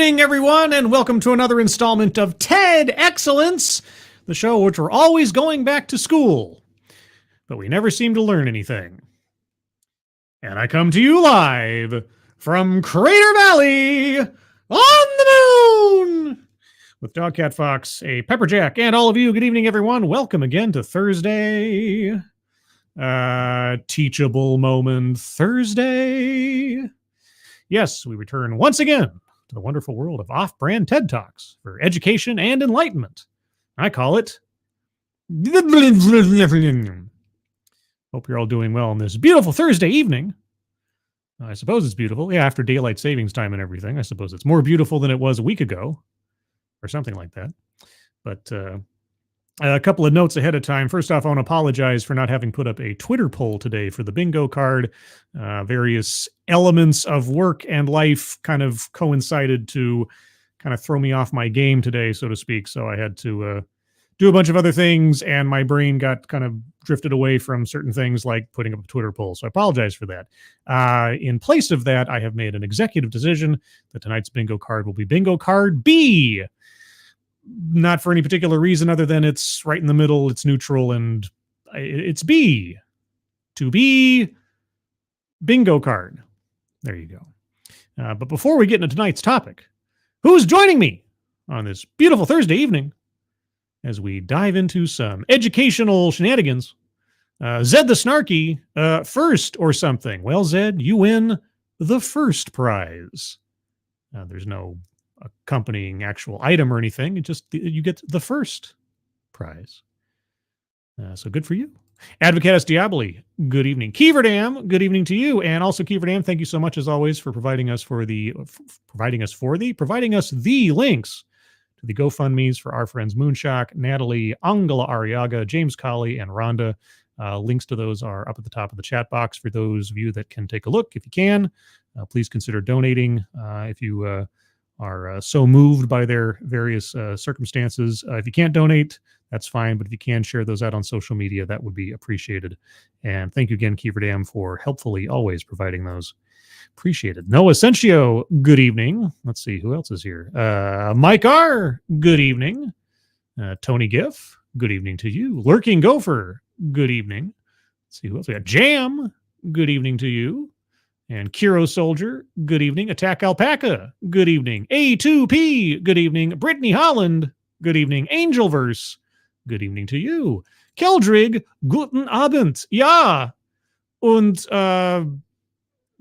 evening, everyone, and welcome to another installment of TED Excellence, the show which we're always going back to school, but we never seem to learn anything. And I come to you live from Crater Valley on the moon with Dogcat Fox, a Pepperjack, and all of you. Good evening, everyone. Welcome again to Thursday. Teachable Moment Thursday. Yes, we return once again to the wonderful world of off-brand TED Talks for education and enlightenment. I call it... Hope you're all doing well on this beautiful Thursday evening. I suppose it's beautiful. Yeah, after daylight savings time and everything, I suppose it's more beautiful than it was a week ago or something like that. But a couple of notes ahead of time. First off, I want to apologize for not having put up a Twitter poll today for the bingo card. Various elements of work and life kind of coincided to kind of throw me off my game today, so to speak. So I had to do a bunch of other things, and my brain got kind of drifted away from certain things like putting up a Twitter poll. So I apologize for that. In place of that, I have made an executive decision that tonight's bingo card will be bingo card B. Not for any particular reason other than it's right in the middle, it's neutral, and it's B. To be bingo card. There you go. But before we get into tonight's topic, who's joining me on this beautiful Thursday evening as we dive into some educational shenanigans? Zed the Snarky, first or something. Well, Zed, you win the first prize. There's no accompanying actual item or anything. It just, you get the first prize. So good for you. Advocatus Diaboli, good evening. Keeverdam, good evening to you. And also Keeverdam, thank you so much as always for providing us the links to the GoFundMes for our friends Moonshock, Natalie, Angela Ariaga, James Colley, and Rhonda. Links to those are up at the top of the chat box for those of you that can take a look. If you can, please consider donating if you are so moved by their various circumstances. If you can't donate, that's fine. But if you can share those out on social media, that would be appreciated. And thank you again, Keeverdam, for helpfully always providing those. Appreciated. Noah Sencio, good evening. Let's see, who else is here? Mike R., good evening. Tony Giff, good evening to you. Lurking Gopher, good evening. Let's see who else we got. Jam, good evening to you. And Kiro Soldier, good evening. Attack Alpaca, good evening. A2P, good evening. Brittany Holland, good evening. Angelverse, good evening to you. Keldrig, guten Abend. Ja. Und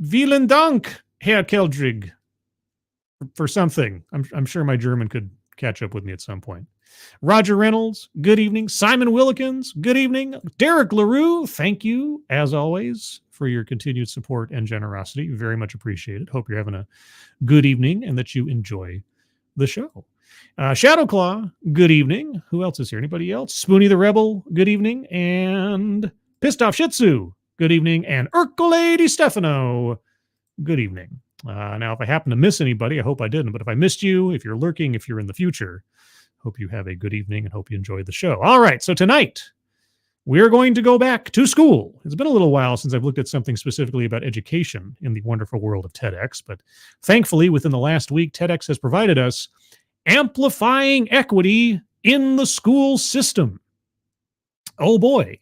vielen Dank, Herr Keldrig, for something. I'm sure my German could catch up with me at some point. Roger Reynolds, good evening. Simon Willikins, good evening. Derek LaRue, thank you, as always, for your continued support and generosity. Very much appreciated. Hope you're having a good evening and that you enjoy the show. Shadowclaw, good evening. Who else is here? Anybody else? Spoonie the Rebel, good evening. And Pissed Off Shih Tzu, good evening. And Urkel Di Stefano, good evening. Now, if I happen to miss anybody, I hope I didn't. But if I missed you, if you're lurking, if you're in the future, hope you have a good evening and hope you enjoyed the show. All right, so tonight, we're going to go back to school. It's been a little while since I've looked at something specifically about education in the wonderful world of TEDx, but thankfully, within the last week, TEDx has provided us amplifying equity in the school system. Oh boy,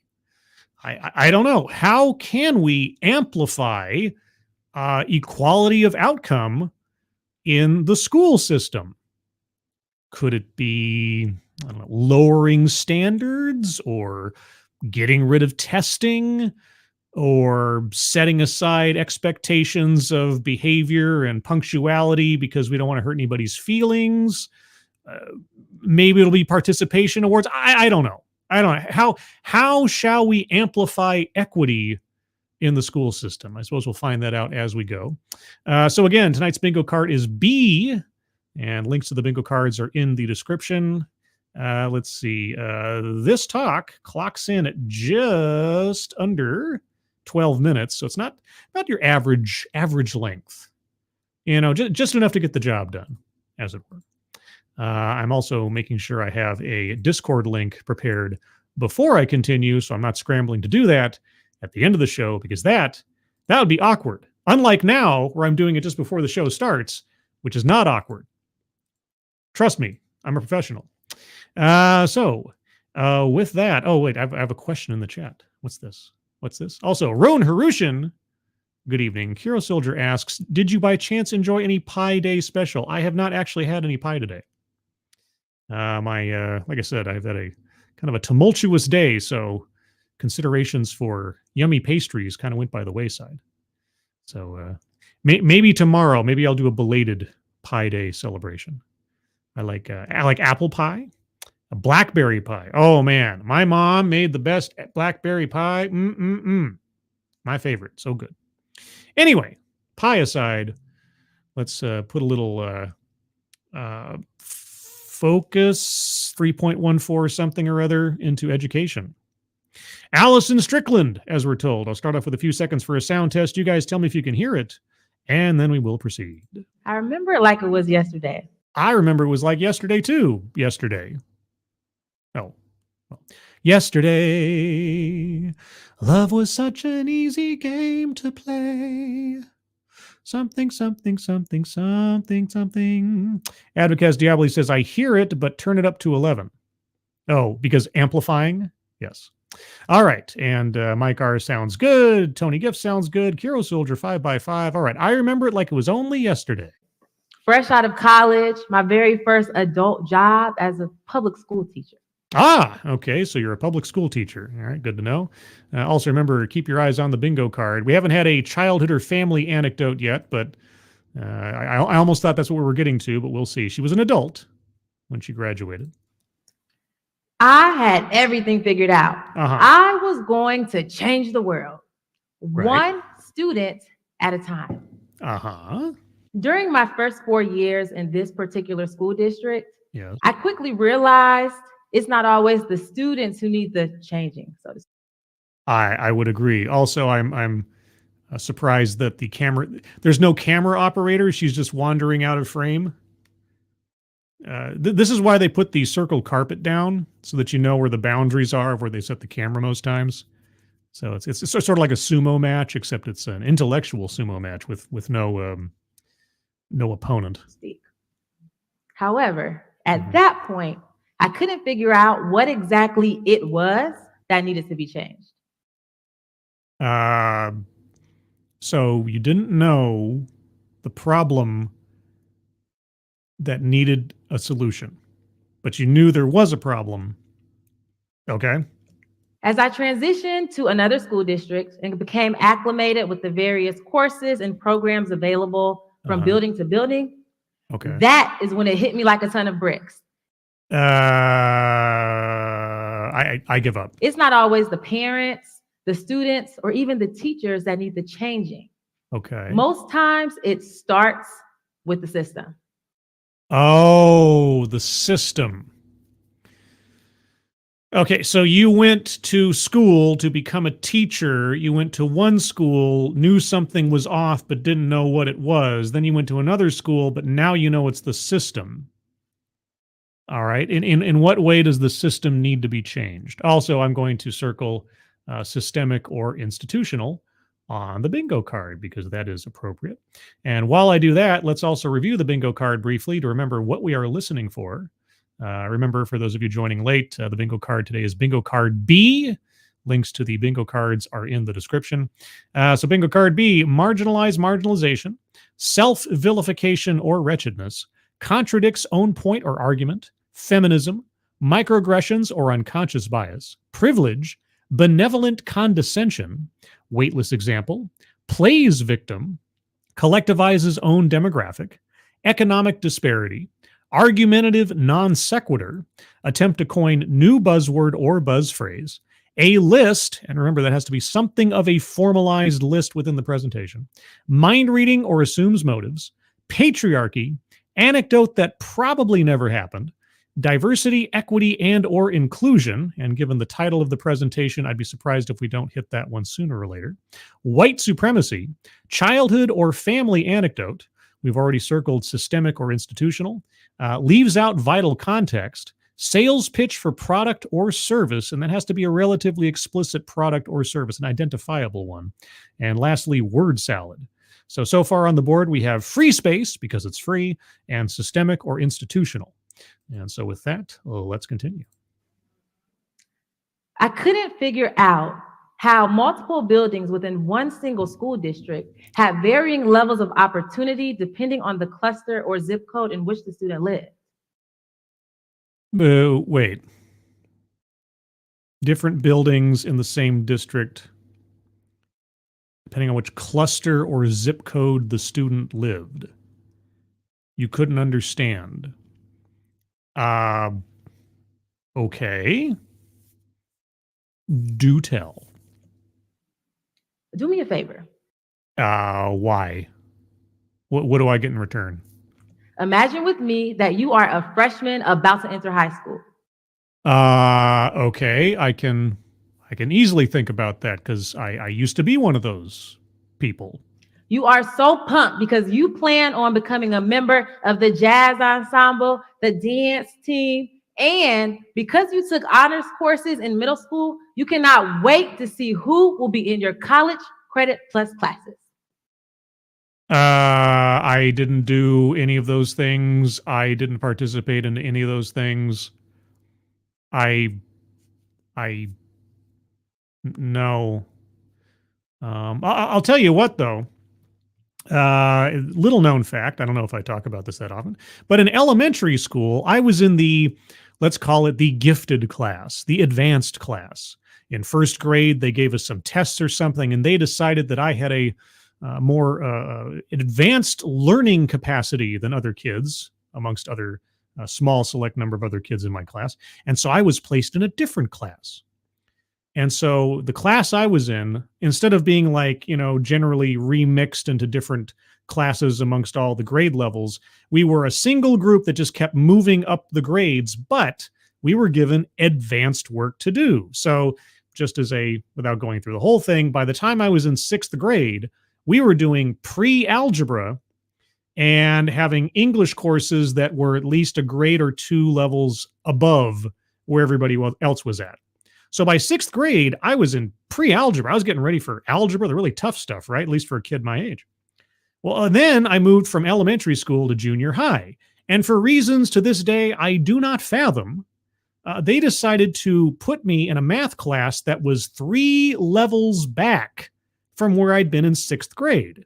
I don't know. How can we amplify equality of outcome in the school system? Could it be, I don't know, lowering standards or getting rid of testing or setting aside expectations of behavior and punctuality because we don't want to hurt anybody's feelings? Maybe it'll be participation awards. I don't know. I don't know. How shall we amplify equity in the school system? I suppose we'll find that out as we go. So again, tonight's bingo card is B, and links to the bingo cards are in the description. Let's see. This talk clocks in at just under 12 minutes, so it's not your average length. You know, just enough to get the job done, as it were. I'm also making sure I have a Discord link prepared before I continue, so I'm not scrambling to do that at the end of the show, because that would be awkward. Unlike now, where I'm doing it just before the show starts, which is not awkward. Trust me, I'm a professional. With that, oh wait, I have a question in the chat. What's this? Also, Roan Harushin, good evening. Hero Soldier asks, did you by chance enjoy any Pi Day special? I have not actually had any pie today. Like I said, I've had a kind of a tumultuous day, so considerations for yummy pastries kind of went by the wayside. So maybe tomorrow, maybe I'll do a belated Pi Day celebration. I like apple pie, a blackberry pie. Oh man, my mom made the best blackberry pie. My favorite, so good. Anyway, pie aside, let's put a little focus 3.14 something or other into education. Allison Strickland, as we're told. I'll start off with a few seconds for a sound test. You guys tell me if you can hear it, and then we will proceed. I remember it like it was yesterday. I remember it was like yesterday, too. Yesterday. Oh. Well, yesterday, love was such an easy game to play. Something. Advocaz Diaboli says, I hear it, but turn it up to 11. Oh, because amplifying? Yes. All right. And Mike R sounds good. Tony Gift sounds good. Hero Soldier 5x5. All right. I remember it like it was only yesterday. Fresh out of college, my very first adult job as a public school teacher. Ah, okay. So you're a public school teacher. All right. Good to know. Also remember, keep your eyes on the bingo card. We haven't had a childhood or family anecdote yet, but I almost thought that's what we were getting to, but we'll see. She was an adult when she graduated. I had everything figured out. I was going to change the world, one student at a time. During my first 4 years in this particular school district, I quickly realized it's not always the students who need the changing. So to speak. I would agree. Also, I'm surprised that there's no camera operator. She's just wandering out of frame. This is why they put the circle carpet down, so that you know where the boundaries are of where they set the camera most times. So it's sort of like a sumo match, except it's an intellectual sumo match with no opponent. However, at that point, I couldn't figure out what exactly it was that needed to be changed. So you didn't know the problem that needed a solution, but you knew there was a problem. Okay. As I transitioned to another school district and became acclimated with the various courses and programs available from building to building, that is when it hit me like a ton of bricks. I give up. It's not always the parents, the students, or even the teachers that need the changing. Okay. Most times it starts with the system. Oh, the system. Okay, so you went to school to become a teacher. You went to one school, knew something was off, but didn't know what it was. Then you went to another school, but now you know it's the system. All right. In what way does the system need to be changed? Also, I'm going to circle systemic or institutional on the bingo card because that is appropriate. And while I do that, let's also review the bingo card briefly to remember what we are listening for. Remember, for those of you joining late, the bingo card today is bingo card B. Links to the bingo cards are in the description. So bingo card B, marginalization, self-vilification or wretchedness, contradicts own point or argument, feminism, microaggressions or unconscious bias, privilege, benevolent condescension, weightless example, plays victim, collectivizes own demographic, economic disparity, argumentative non sequitur, attempt to coin new buzzword or buzz phrase, a list, and remember that has to be something of a formalized list within the presentation, mind reading or assumes motives, patriarchy, anecdote that probably never happened, diversity, equity, and or inclusion, and given the title of the presentation, I'd be surprised if we don't hit that one sooner or later, white supremacy, childhood or family anecdote, we've already circled systemic or institutional, leaves out vital context, sales pitch for product or service, and that has to be a relatively explicit product or service, an identifiable one, and lastly, word salad. So far on the board, we have free space, because it's free, and systemic or institutional. And so with that, let's continue. I couldn't figure out how multiple buildings within one single school district have varying levels of opportunity depending on the cluster or zip code in which the student lives. Wait. Different buildings in the same district, depending on which cluster or zip code the student lived. You couldn't understand. Okay. Do tell. Do me a favor. Why? What do I get in return? Imagine with me that you are a freshman about to enter high school. Okay. I can easily think about that because I used to be one of those people. You are so pumped because you plan on becoming a member of the jazz ensemble, the dance team, and because you took honors courses in middle school, you cannot wait to see who will be in your college credit plus classes. I didn't do any of those things. I didn't participate in any of those things. No. I'll tell you what, though. Little known fact, I don't know if I talk about this that often, but in elementary school, I was in the, let's call it the gifted class, the advanced class. In first grade, they gave us some tests or something, and they decided that I had a more advanced learning capacity than other kids, amongst other small select number of other kids in my class. And so I was placed in a different class. And so the class I was in, instead of being like, generally remixed into different classes amongst all the grade levels, we were a single group that just kept moving up the grades, but we were given advanced work to do. So just without going through the whole thing, by the time I was in 6th grade, we were doing pre-algebra and having English courses that were at least a grade or 2 levels above where everybody else was at. So by 6th grade, I was in pre-algebra. I was getting ready for algebra, the really tough stuff, right? At least for a kid my age. Well, then I moved from elementary school to junior high. And for reasons to this day I do not fathom, they decided to put me in a math class that was 3 levels back from where I'd been in 6th grade.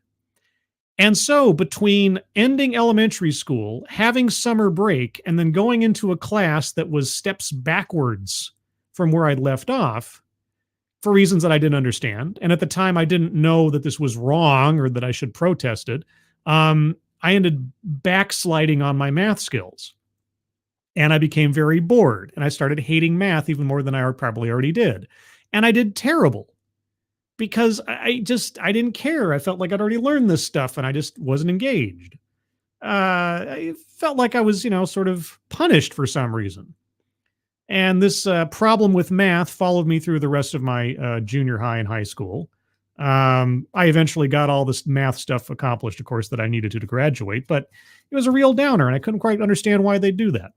And so between ending elementary school, having summer break, and then going into a class that was steps backwards from where I'd left off, for reasons that I didn't understand, and at the time I didn't know that this was wrong or that I should protest it, I ended backsliding on my math skills. And I became very bored, and I started hating math even more than I probably already did. And I did terrible because I didn't care. I felt like I'd already learned this stuff, and I just wasn't engaged. I felt like I was, sort of punished for some reason. And this problem with math followed me through the rest of my junior high and high school. I eventually got all this math stuff accomplished, of course, that I needed to graduate, but it was a real downer, and I couldn't quite understand why they'd do that.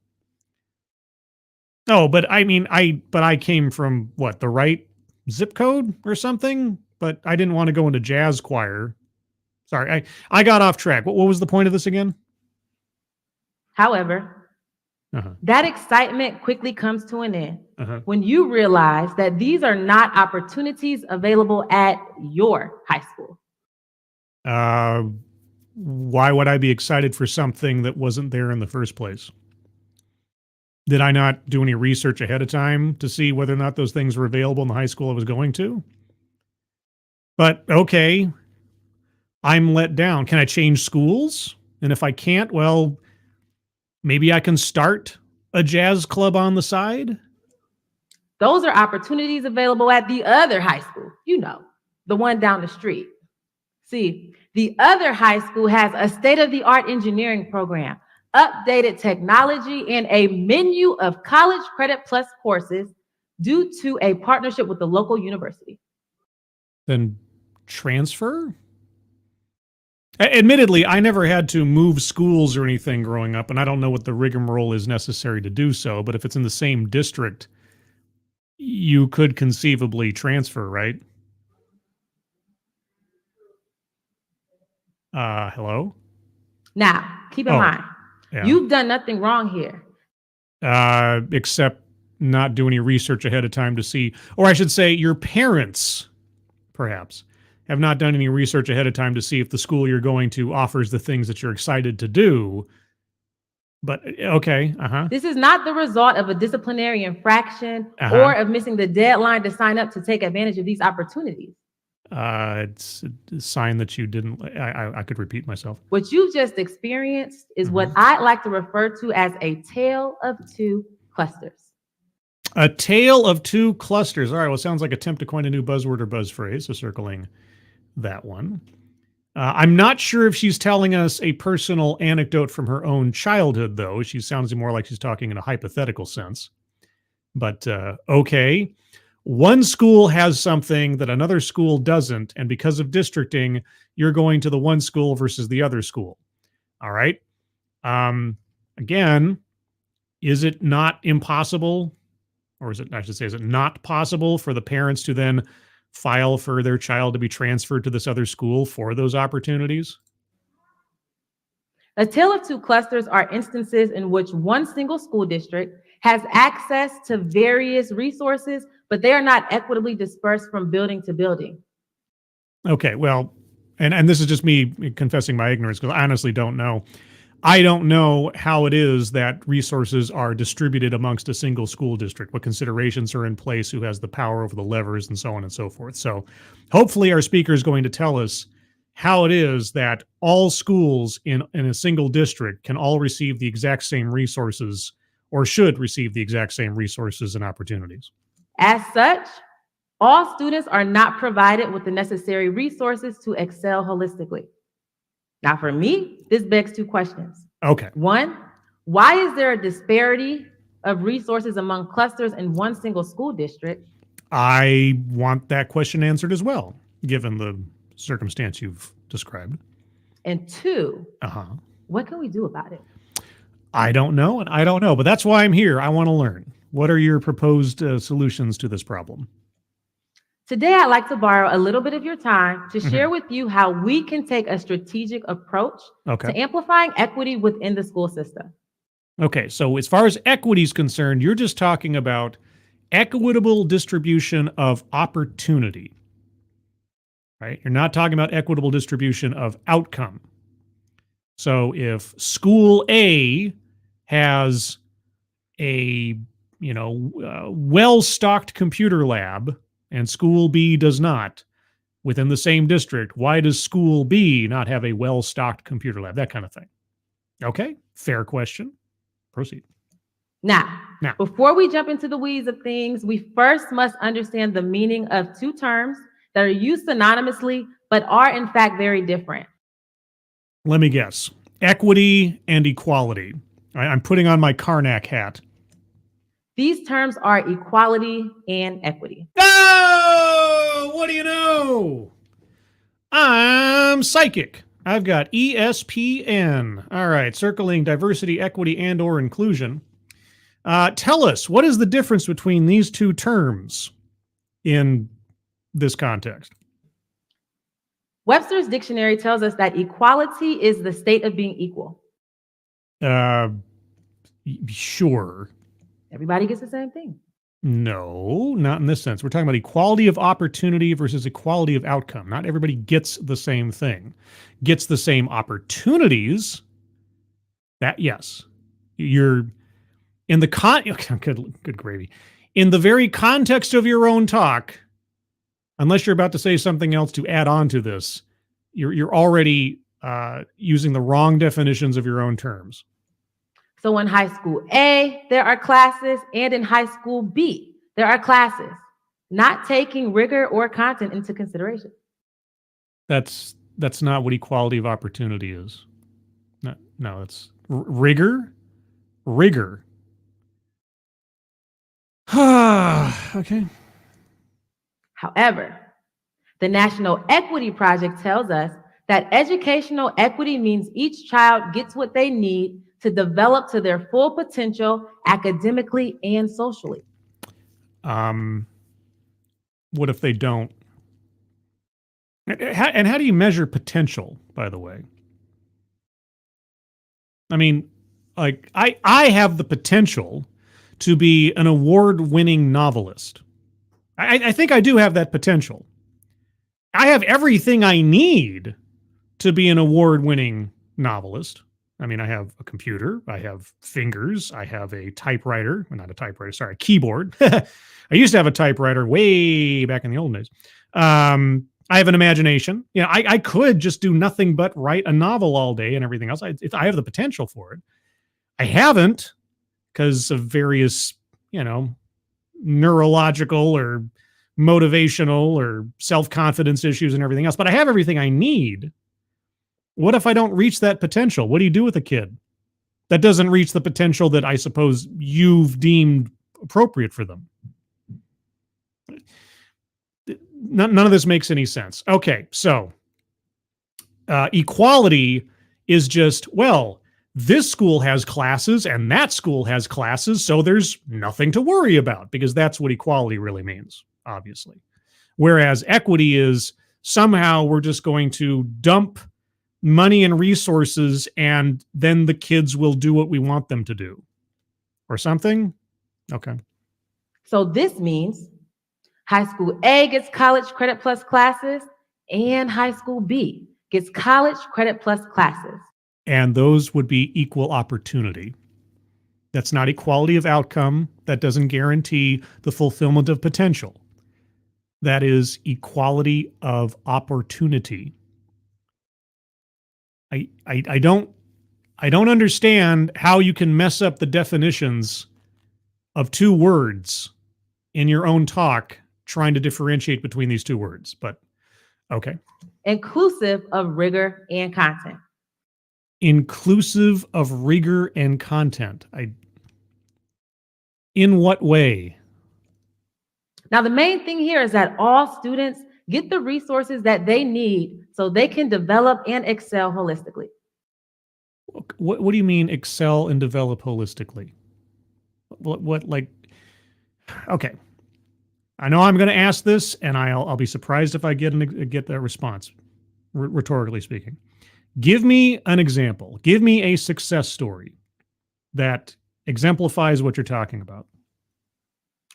Oh, but I mean, I came from the right zip code or something, but I didn't want to go into jazz choir. Sorry, I got off track. What was the point of this again? However, that excitement quickly comes to an end when you realize that these are not opportunities available at your high school. Why would I be excited for something that wasn't there in the first place? Did I not do any research ahead of time to see whether or not those things were available in the high school I was going to? But okay, I'm let down. Can I change schools? And if I can't, well, maybe I can start a jazz club on the side? Those are opportunities available at the other high school, the one down the street. See, the other high school has a state-of-the-art engineering program, updated technology, and a menu of college credit plus courses due to a partnership with the local university. Then transfer? Admittedly, I never had to move schools or anything growing up, and I don't know what the rigmarole is necessary to do so, but if it's in the same district, you could conceivably transfer, right? Hello? Now, keep in mind, you've done nothing wrong here. except not do any research ahead of time to see, or I should say your parents, perhaps, have not done any research ahead of time to see if the school you're going to offers the things that you're excited to do. But okay, This is not the result of a disciplinary infraction or of missing the deadline to sign up to take advantage of these opportunities. It's a sign that you didn't. I could repeat myself. What you've just experienced is what I like to refer to as a tale of two clusters. A tale of two clusters. All right. Well, it sounds like attempt to coin a new buzzword or buzz phrase. So circling that one. I'm not sure if she's telling us a personal anecdote from her own childhood, though. She sounds more like she's talking in a hypothetical sense. But okay. One school has something that another school doesn't, and because of districting, you're going to the one school versus the other school. All right. Again, is it not impossible, or is it not possible for the parents to then file for their child to be transferred to this other school for those opportunities? A tale of two clusters are instances in which one single school district has access to various resources, but they are not equitably dispersed from building to building. Okay, well, and this is just me confessing my ignorance because I honestly don't know. I don't know how it is that resources are distributed amongst a single school district, what considerations are in place, who has the power over the levers, and so on and so forth. So hopefully our speaker is going to tell us how it is that all schools in a single district can all receive the exact same resources, or should receive the exact same resources and opportunities. As such, all students are not provided with the necessary resources to excel holistically. Now, for me, this begs two questions. Okay. One, why is there a disparity of resources among clusters in one single school district? I want that question answered as well, given the circumstance you've described. And two, what can we do about it? I don't know, and I don't know, but that's why I'm here. I want to learn. What are your proposed solutions to this problem? Today, I'd like to borrow a little bit of your time to share with you how we can take a strategic approach to amplifying equity within the school system. Okay, so as far as equity is concerned, you're just talking about equitable distribution of opportunity, right? You're not talking about equitable distribution of outcome. So if school A has a, well-stocked computer lab and school B does not, within the same district, why does school B not have a well-stocked computer lab? That kind of thing. Okay, fair question. Proceed. Now, before we jump into the weeds of things, we first must understand the meaning of two terms that are used synonymously, but are in fact very different. Let me guess. Equity and equality. I'm putting on my Karnak hat. These terms are equality and equity. Oh, what do you know? I'm psychic. I've got ESPN. All right, circling diversity, equity, and or inclusion. Tell us, what is the difference between these two terms in this context? Webster's dictionary tells us that equality is the state of being equal. Sure. Everybody gets the same thing. No, not in this sense. We're talking about equality of opportunity versus equality of outcome. Not everybody gets the same thing. Gets the same opportunities. That, yes. You're in the good gravy. In the very context of your own talk, unless you're about to say something else to add on to this, you're already using the wrong definitions of your own terms. So in high school A, there are classes, and in high school B, there are classes, not taking rigor or content into consideration. That's not what equality of opportunity is. No, it's rigor. Rigor. Okay. However, the National Equity Project tells us that educational equity means each child gets what they need to develop to their full potential academically and socially. What if they don't? And how do you measure potential, by the way? I mean, like, I have the potential to be an award-winning novelist. I think I do have that potential. I have everything I need to be an award-winning novelist. I mean, I have a computer, I have fingers, I have a typewriter, well, not a typewriter, sorry, a keyboard. I used to have a typewriter way back in the old days. I have an imagination. You know, I could just do nothing but write a novel all day and everything else. I have the potential for it. I haven't because of various, you know, neurological or motivational or self-confidence issues and everything else, but I have everything I need. What if I don't reach that potential? What do you do with a kid that doesn't reach the potential that I suppose you've deemed appropriate for them? None of this makes any sense. Okay, so equality is just, well, this school has classes and that school has classes, so there's nothing to worry about, because that's what equality really means, obviously. Whereas equity is somehow we're just going to dump money and resources and then the kids will do what we want them to do or something. Okay. So this means high school A gets college credit plus classes and high school B gets college credit plus classes. And those would be equal opportunity. That's not equality of outcome. That doesn't guarantee the fulfillment of potential. That is equality of opportunity. I don't understand how you can mess up the definitions of two words in your own talk trying to differentiate between these two words, but okay. Inclusive of rigor and content. Inclusive of rigor and content. In what way? Now, the main thing here is that all students get the resources that they need so they can develop and excel holistically. What do you mean excel and develop holistically? What like, okay. I know I'm going to ask this and I'll be surprised if I get that response, rhetorically speaking. Give me an example. Give me a success story that exemplifies what you're talking about.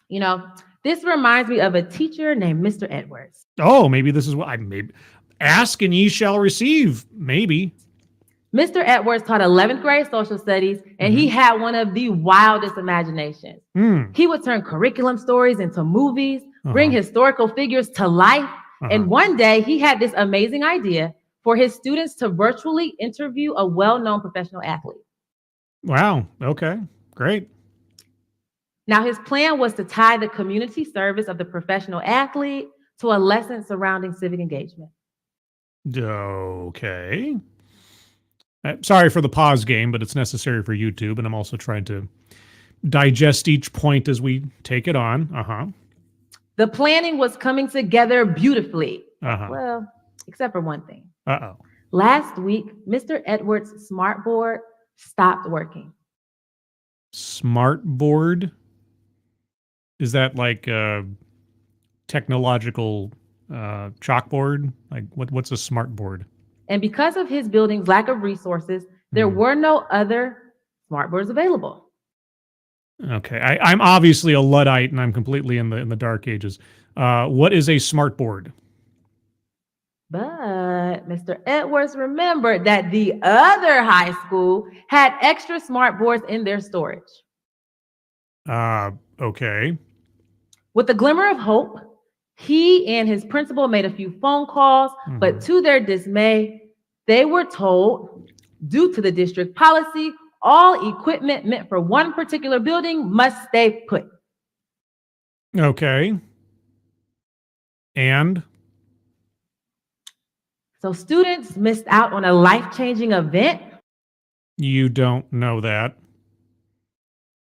You know, this reminds me of a teacher named Mr. Edwards. Oh, maybe this is what I maybe ask and ye shall receive. Maybe. Mr. Edwards taught 11th grade social studies, and he had one of the wildest imaginations. He would turn curriculum stories into movies, bring historical figures to life. And one day he had this amazing idea for his students to virtually interview a well-known professional athlete. Wow. Okay, great. Now, his plan was to tie the community service of the professional athlete to a lesson surrounding civic engagement. Okay. Sorry for the pause game, but it's necessary for YouTube, and I'm also trying to digest each point as we take it on. The planning was coming together beautifully. Well, except for one thing. Last week, Mr. Edwards' smart board stopped working. Smart board? Is that like a technological chalkboard? Like what's a smart board? And because of his building's lack of resources, there were no other smart boards available. Okay, I'm obviously a Luddite and I'm completely in the dark ages. What is a smart board? But Mr. Edwards remembered that the other high school had extra smart boards in their storage. Okay. With a glimmer of hope, he and his principal made a few phone calls, but to their dismay, they were told, due to the district policy, all equipment meant for one particular building must stay put. Okay. And? So students missed out on a life-changing event. You don't know that.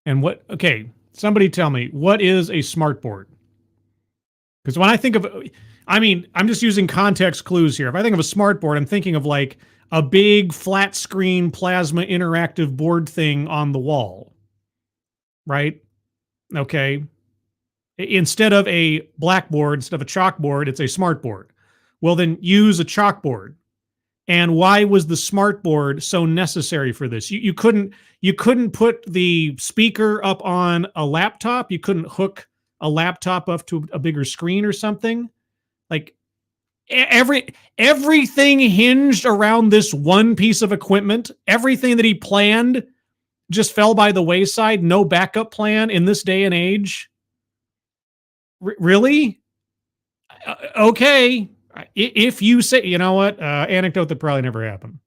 And what, okay, somebody tell me, what is a smart board? Because when I think of, I mean, I'm just using context clues here. If I think of a smart board, I'm thinking of like a big flat screen plasma interactive board thing on the wall, right? Okay. Instead of a blackboard, instead of a chalkboard, it's a smart board. Well, then use a chalkboard. And why was the smart board so necessary for this? You couldn't put the speaker up on a laptop. You couldn't hook a laptop up to a bigger screen or something. Like everything hinged around this one piece of equipment. Everything that he planned just fell by the wayside. No backup plan in this day and age. Really? Okay. If you say, you know what, anecdote that probably never happened.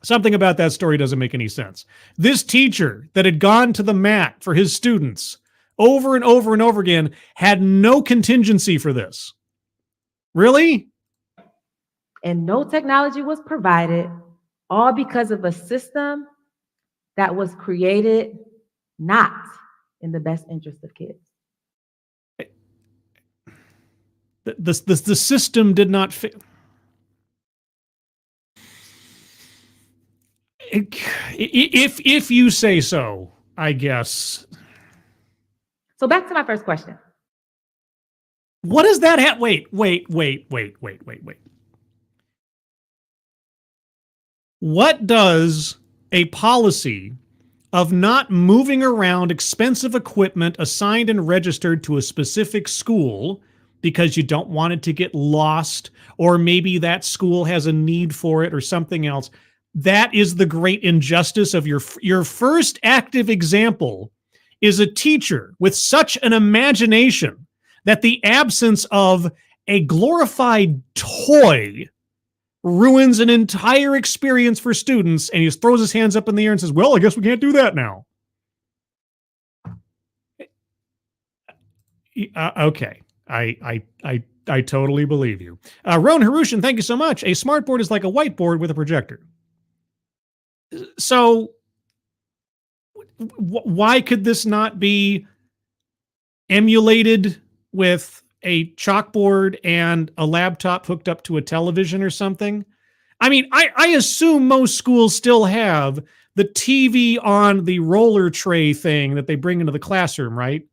Something about that story doesn't make any sense. This teacher that had gone to the mat for his students over and over and over again had no contingency for this. Really? And no technology was provided, all because of a system that was created not in the best interest of kids. The system did not fit. If you say so, I guess. So back to my first question. What does that have? Wait. What does a policy of not moving around expensive equipment assigned and registered to a specific school because you don't want it to get lost, or maybe that school has a need for it or something else? That is the great injustice of your first active example is a teacher with such an imagination that the absence of a glorified toy ruins an entire experience for students, and he just throws his hands up in the air and says, well, I guess we can't do that now. Okay. I totally believe you. Roan Harushan, thank you so much. A smartboard is like a whiteboard with a projector. So why could this not be emulated with a chalkboard and a laptop hooked up to a television or something? I mean, I assume most schools still have the TV on the roller tray thing that they bring into the classroom, right?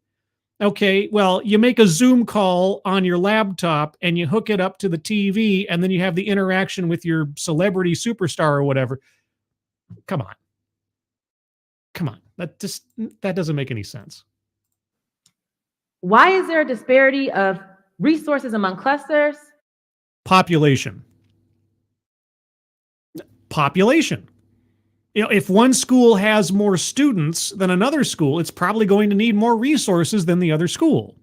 Okay, well, you make a Zoom call on your laptop and you hook it up to the TV, and then you have the interaction with your celebrity superstar or whatever. Come on. That doesn't make any sense. Why is there a disparity of resources among clusters? Population. You know, if one school has more students than another school, it's probably going to need more resources than the other school.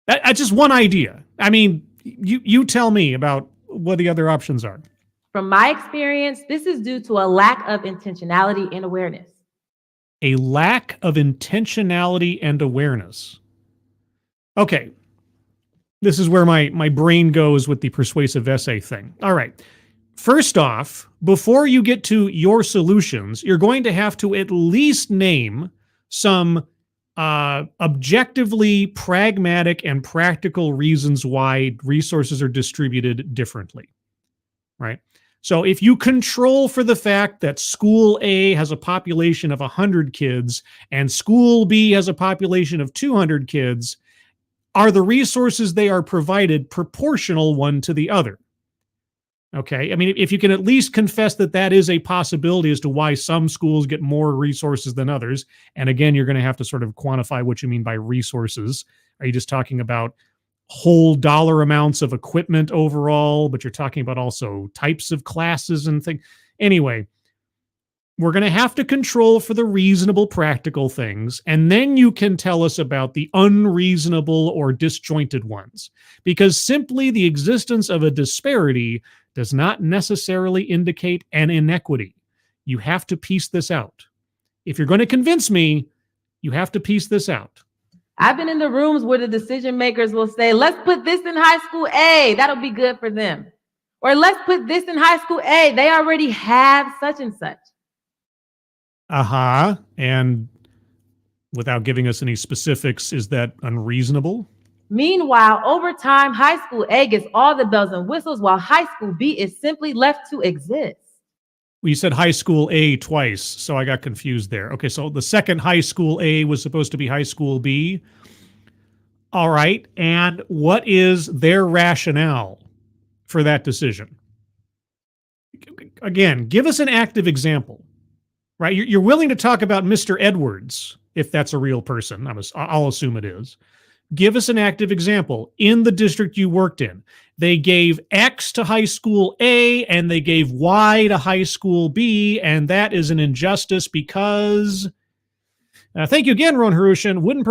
That's just one idea. I mean, you tell me about what the other options are. From my experience, this is due to a lack of intentionality and awareness. A lack of intentionality and awareness. Okay. This is where my brain goes with the persuasive essay thing. All right. First off, before you get to your solutions, you're going to have to at least name some objectively pragmatic and practical reasons why resources are distributed differently, right? So if you control for the fact that school A has a population of 100 kids and school B has a population of 200 kids, are the resources they are provided proportional one to the other? Okay, I mean, if you can at least confess that that is a possibility as to why some schools get more resources than others, and again, you're going to have to sort of quantify what you mean by resources. Are you just talking about whole dollar amounts of equipment overall, but you're talking about also types of classes and things? Anyway, we're going to have to control for the reasonable, practical things, and then you can tell us about the unreasonable or disjointed ones, because simply the existence of a disparity does not necessarily indicate an inequity. You have to piece this out. If you're going to convince me, you have to piece this out. I've been in the rooms where the decision makers will say, let's put this in high school A, that'll be good for them. Or let's put this in high school A, they already have such and such. And without giving us any specifics, is that unreasonable? Meanwhile, over time, high school A gets all the bells and whistles, while high school B is simply left to exist. Well, you said high school A twice, so I got confused there. Okay, so the second high school A was supposed to be high school B. All right, and what is their rationale for that decision? Again, give us an active example, right? You're willing to talk about Mr. Edwards, if that's a real person. I'll assume it is. Give us an active example in the district you worked in. They gave X to high school A and they gave Y to high school B, and that is an injustice because... thank you again, Ron Harushan. Wouldn't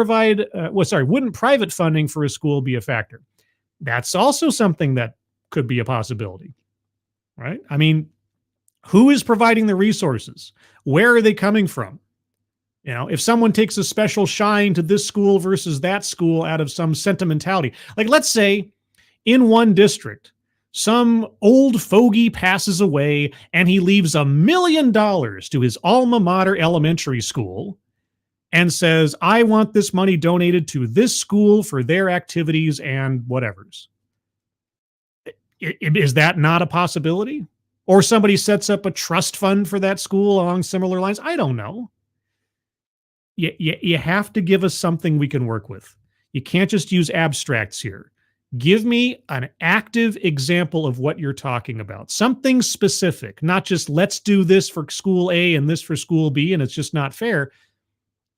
private funding for a school be a factor? That's also something that could be a possibility, right? I mean, who is providing the resources? Where are they coming from? If someone takes a special shine to this school versus that school out of some sentimentality, like let's say in one district, some old fogey passes away and he leaves $1 million to his alma mater elementary school and says, I want this money donated to this school for their activities and whatevers. Is that not a possibility? Or somebody sets up a trust fund for that school along similar lines? I don't know. You have to give us something we can work with. You can't just use abstracts here. Give me an active example of what you're talking about. Something specific, not just let's do this for school A and this for school B, and it's just not fair.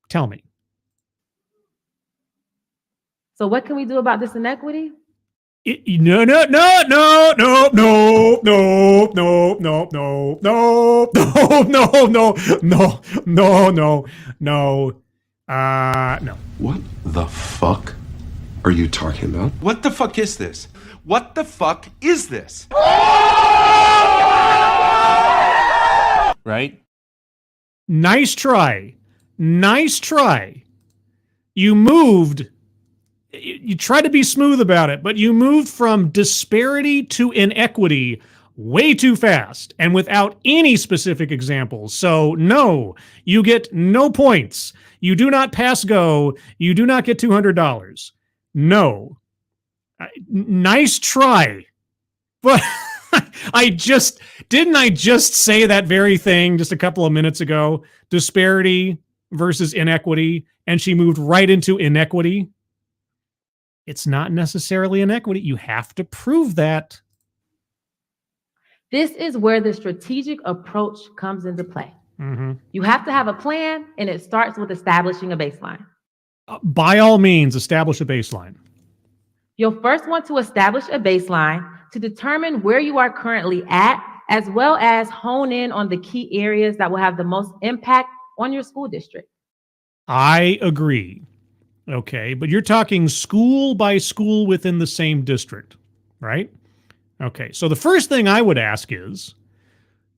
Tell me. So what can we do about this inequity? No. What the fuck are you talking about? What the fuck is this? What the fuck is this? Right? Nice try. You try to be smooth about it, but you moved from disparity to inequity way too fast and without any specific examples. So no, you get no points. You do not pass go. You do not get $200. No. Nice try. But didn't I just say that very thing just a couple of minutes ago? Disparity versus inequity, and she moved right into inequity. It's not necessarily inequity. You have to prove that. This is where the strategic approach comes into play. Mm-hmm. You have to have a plan, and it starts with establishing a baseline. By all means, establish a baseline. You'll first want to establish a baseline to determine where you are currently at, as well as hone in on the key areas that will have the most impact on your school district. I agree. Okay, but you're talking school by school within the same district, right? Okay, so the first thing I would ask is,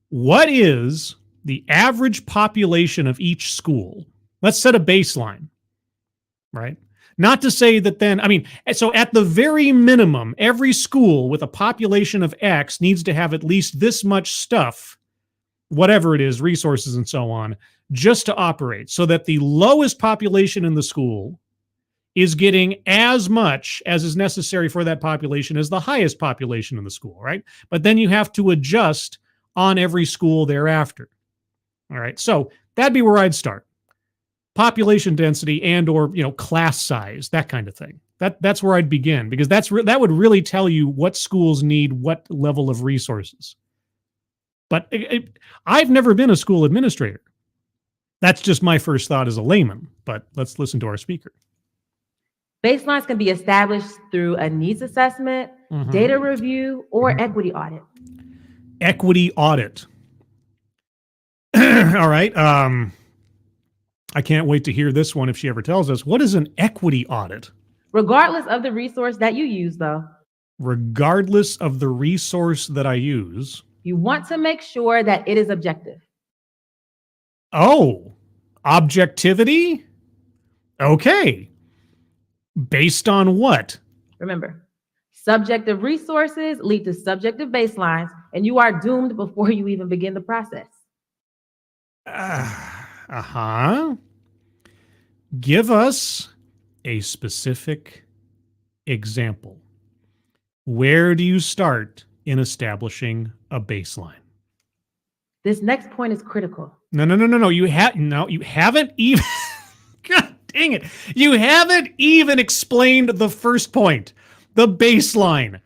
what is the average population of each school? Let's set a baseline, right? Not to say that then, so at the very minimum, every school with a population of X needs to have at least this much stuff, whatever it is, resources and so on, just to operate, so that the lowest population in the school is getting as much as is necessary for that population as the highest population in the school, right? But then you have to adjust on every school thereafter. All right, so that'd be where I'd start. Population density and or class size, that kind of thing. That's where I'd begin, because that would really tell you what schools need what level of resources. But I've never been a school administrator. That's just my first thought as a layman, but let's listen to our speaker. Baselines can be established through a needs assessment, data review, or equity audit. Equity audit. All right. I can't wait to hear this one if she ever tells us. What is an equity audit? Regardless of the resource that you use, though. Regardless of the resource that I use. You want to make sure that it is objective. Oh, objectivity? Okay. Based on what? Remember, subjective resources lead to subjective baselines, and you are doomed before you even begin the process. Give us a specific example. Where do you start in establishing a baseline? This next point is critical. No. You haven't even... God dang it. You haven't even explained the first point, the baseline.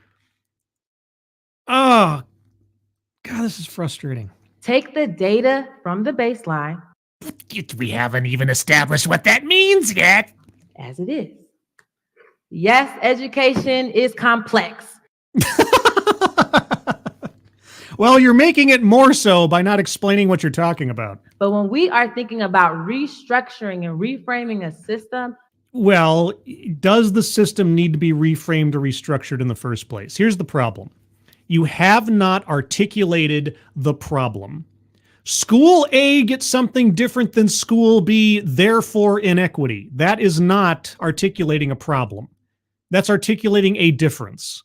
Oh, God, this is frustrating. Take the data from the baseline. We haven't even established what that means yet. As it is. Yes, education is complex. Well, you're making it more so by not explaining what you're talking about. But when we are thinking about restructuring and reframing a system. Well, does the system need to be reframed or restructured in the first place? Here's the problem. You have not articulated the problem. School A gets something different than school B, therefore inequity. That is not articulating a problem. That's articulating a difference.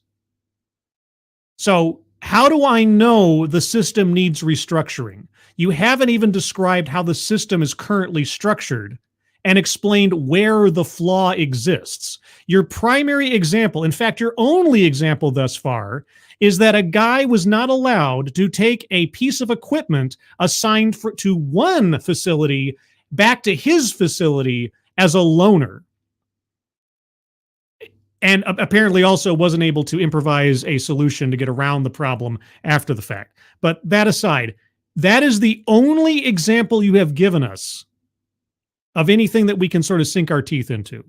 So how do I know the system needs restructuring? You haven't even described how the system is currently structured and explained where the flaw exists. Your primary example, in fact, your only example thus far, is that a guy was not allowed to take a piece of equipment assigned to one facility back to his facility as a loaner. And apparently also wasn't able to improvise a solution to get around the problem after the fact. But that aside, that is the only example you have given us of anything that we can sort of sink our teeth into.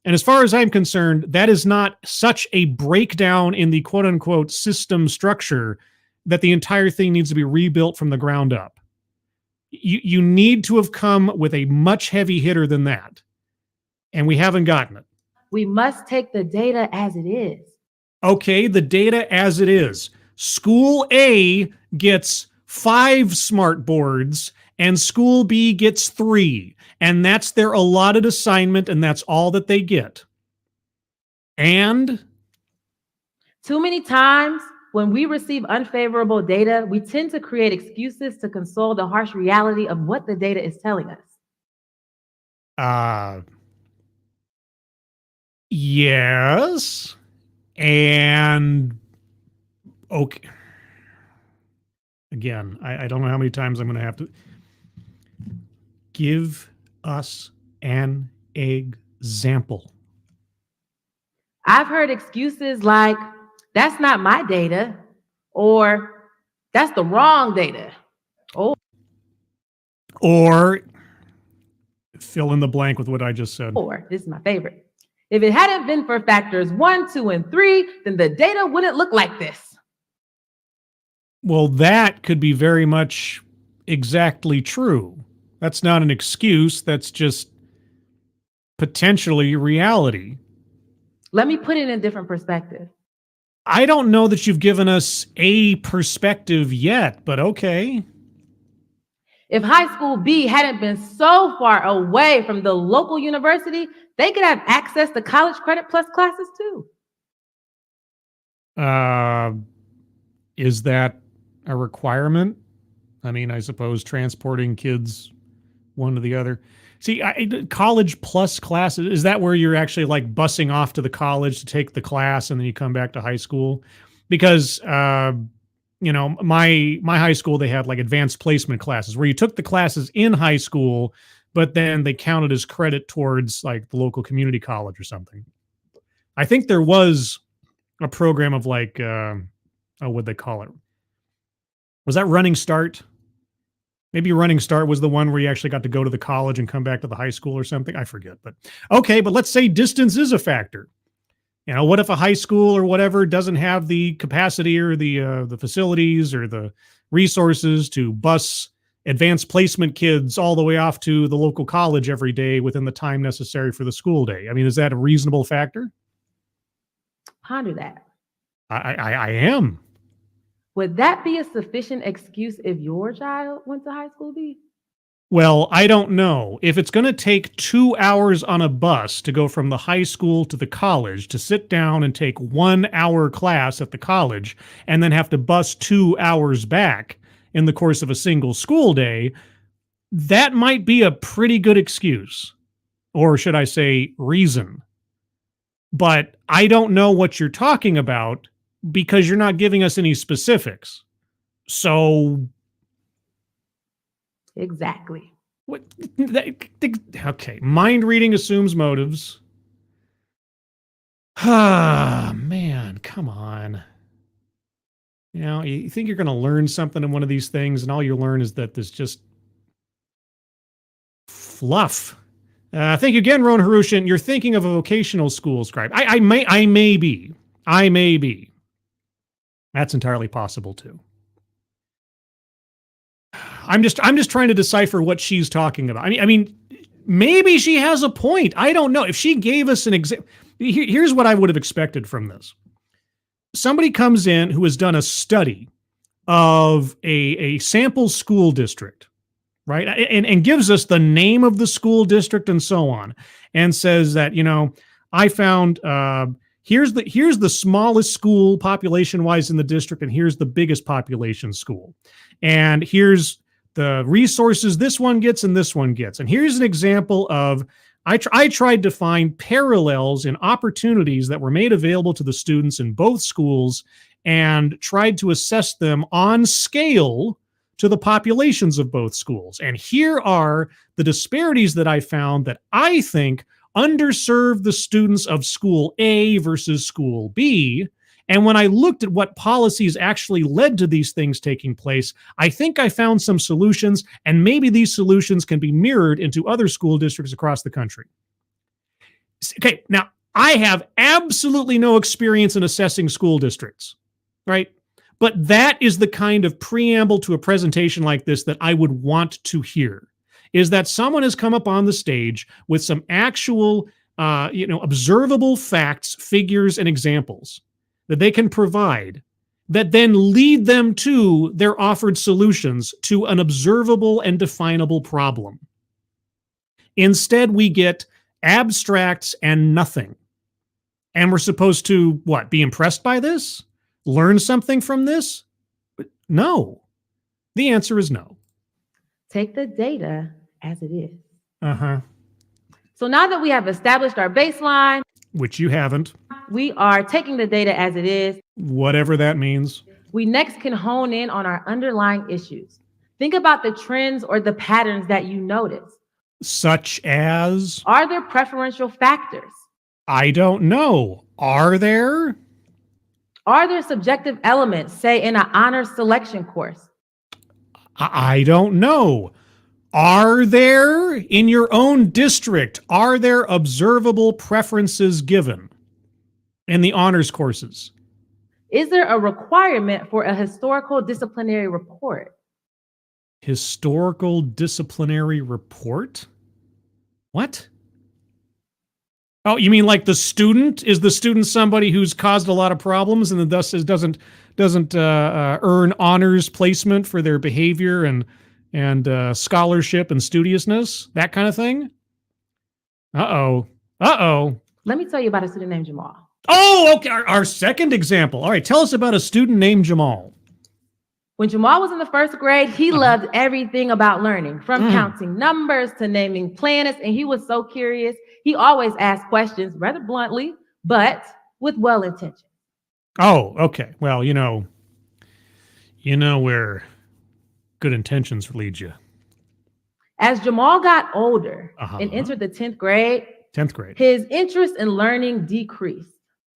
And as far as I'm concerned, that is not such a breakdown in the quote unquote system structure that the entire thing needs to be rebuilt from the ground up. You need to have come with a much heavy hitter than that. And we haven't gotten it. We must take the data as it is. Okay, the data as it is. School A gets 5 smart boards and school B gets 3. And that's their allotted assignment, and that's all that they get. And? Too many times when we receive unfavorable data, we tend to create excuses to console the harsh reality of what the data is telling us. Yes. And okay. Again, I don't know how many times I'm going to have to give us an example. I've heard excuses like, that's not my data, or that's the wrong data. Or fill in the blank with what I just said. Or, this is my favorite. If it hadn't been for factors 1, 2, and 3, then the data wouldn't look like this. Well, that could be very much exactly true. That's not an excuse. That's just potentially reality. Let me put it in a different perspective. I don't know that you've given us a perspective yet, but okay. If high school B hadn't been so far away from the local university, they could have access to college credit plus classes too. Is that a requirement? I mean, I suppose transporting kids one to the other. See, college plus classes, is that where you're actually like busing off to the college to take the class and then you come back to high school? Because, you know, my high school, they had like advanced placement classes where you took the classes in high school, but then they counted as credit towards like the local community college or something. I think there was a program of like, what'd they call it? Was that Running Start? Maybe Running Start was the one where you actually got to go to the college and come back to the high school or something. I forget, but okay. But let's say distance is a factor. You know, what if a high school or whatever doesn't have the capacity or the facilities or the resources to bus advanced placement kids all the way off to the local college every day within the time necessary for the school day? I mean, is that a reasonable factor? Ponder that. I am. Would that be a sufficient excuse if your child went to high school B? Well, I don't know. If it's going to take 2 hours on a bus to go from the high school to the college, to sit down and take 1 hour class at the college, and then have to bus 2 hours back in the course of a single school day, that might be a pretty good excuse. Or should I say reason? But I don't know what you're talking about because you're not giving us any specifics. So exactly. What? Okay. Mind reading assumes motives. Ah, man, come on. You know, you think you're going to learn something in one of these things, and all you learn is that there's just fluff. Thank you again, Ron Harushan. You're thinking of a vocational school scribe. I may be. That's entirely possible too. I'm just trying to decipher what she's talking about. I mean, maybe she has a point. I don't know. If she gave us an example, here's what I would have expected from this. Somebody comes in who has done a study of a sample school district, right? And gives us the name of the school district and so on, and says that, you know, I found here's the smallest school population-wise in the district, and here's the biggest population school. And here's the resources this one gets and this one gets. And here's an example of, I tried to find parallels and opportunities that were made available to the students in both schools and tried to assess them on scale to the populations of both schools. And here are the disparities that I found that I think underserve the students of school A versus school B. And when I looked at what policies actually led to these things taking place, I think I found some solutions, and maybe these solutions can be mirrored into other school districts across the country. Okay, now I have absolutely no experience in assessing school districts, right? But that is the kind of preamble to a presentation like this that I would want to hear, is that someone has come up on the stage with some actual, observable facts, figures, and examples that they can provide that then lead them to their offered solutions to an observable and definable problem. Instead, we get abstracts and nothing. And we're supposed to, what, be impressed by this? Learn something from this? No. The answer is no. Take the data as it is. Uh-huh. So now that we have established our baseline, which you haven't, we are taking the data as it is. Whatever that means. We next can hone in on our underlying issues. Think about the trends or the patterns that you notice. Such as? Are there preferential factors? I don't know. Are there? Are there subjective elements, say in an honors selection course? I don't know. Are there, in your own district, are there observable preferences given in the honors courses? Is there a requirement for a historical disciplinary report? Historical disciplinary report? What? Oh, you mean like the student? Is the student somebody who's caused a lot of problems and thus doesn't earn honors placement for their behavior and scholarship and studiousness? That kind of thing? Uh-oh. Let me tell you about a student named Jamal. Oh, okay. Our second example. All right, tell us about a student named Jamal. When Jamal was in the first grade, he loved everything about learning, from counting numbers to naming planets, and he was so curious. He always asked questions, rather bluntly, but with well intention. Oh, okay. Well, you know where good intentions lead you. As Jamal got older and entered the 10th grade, his interest in learning decreased.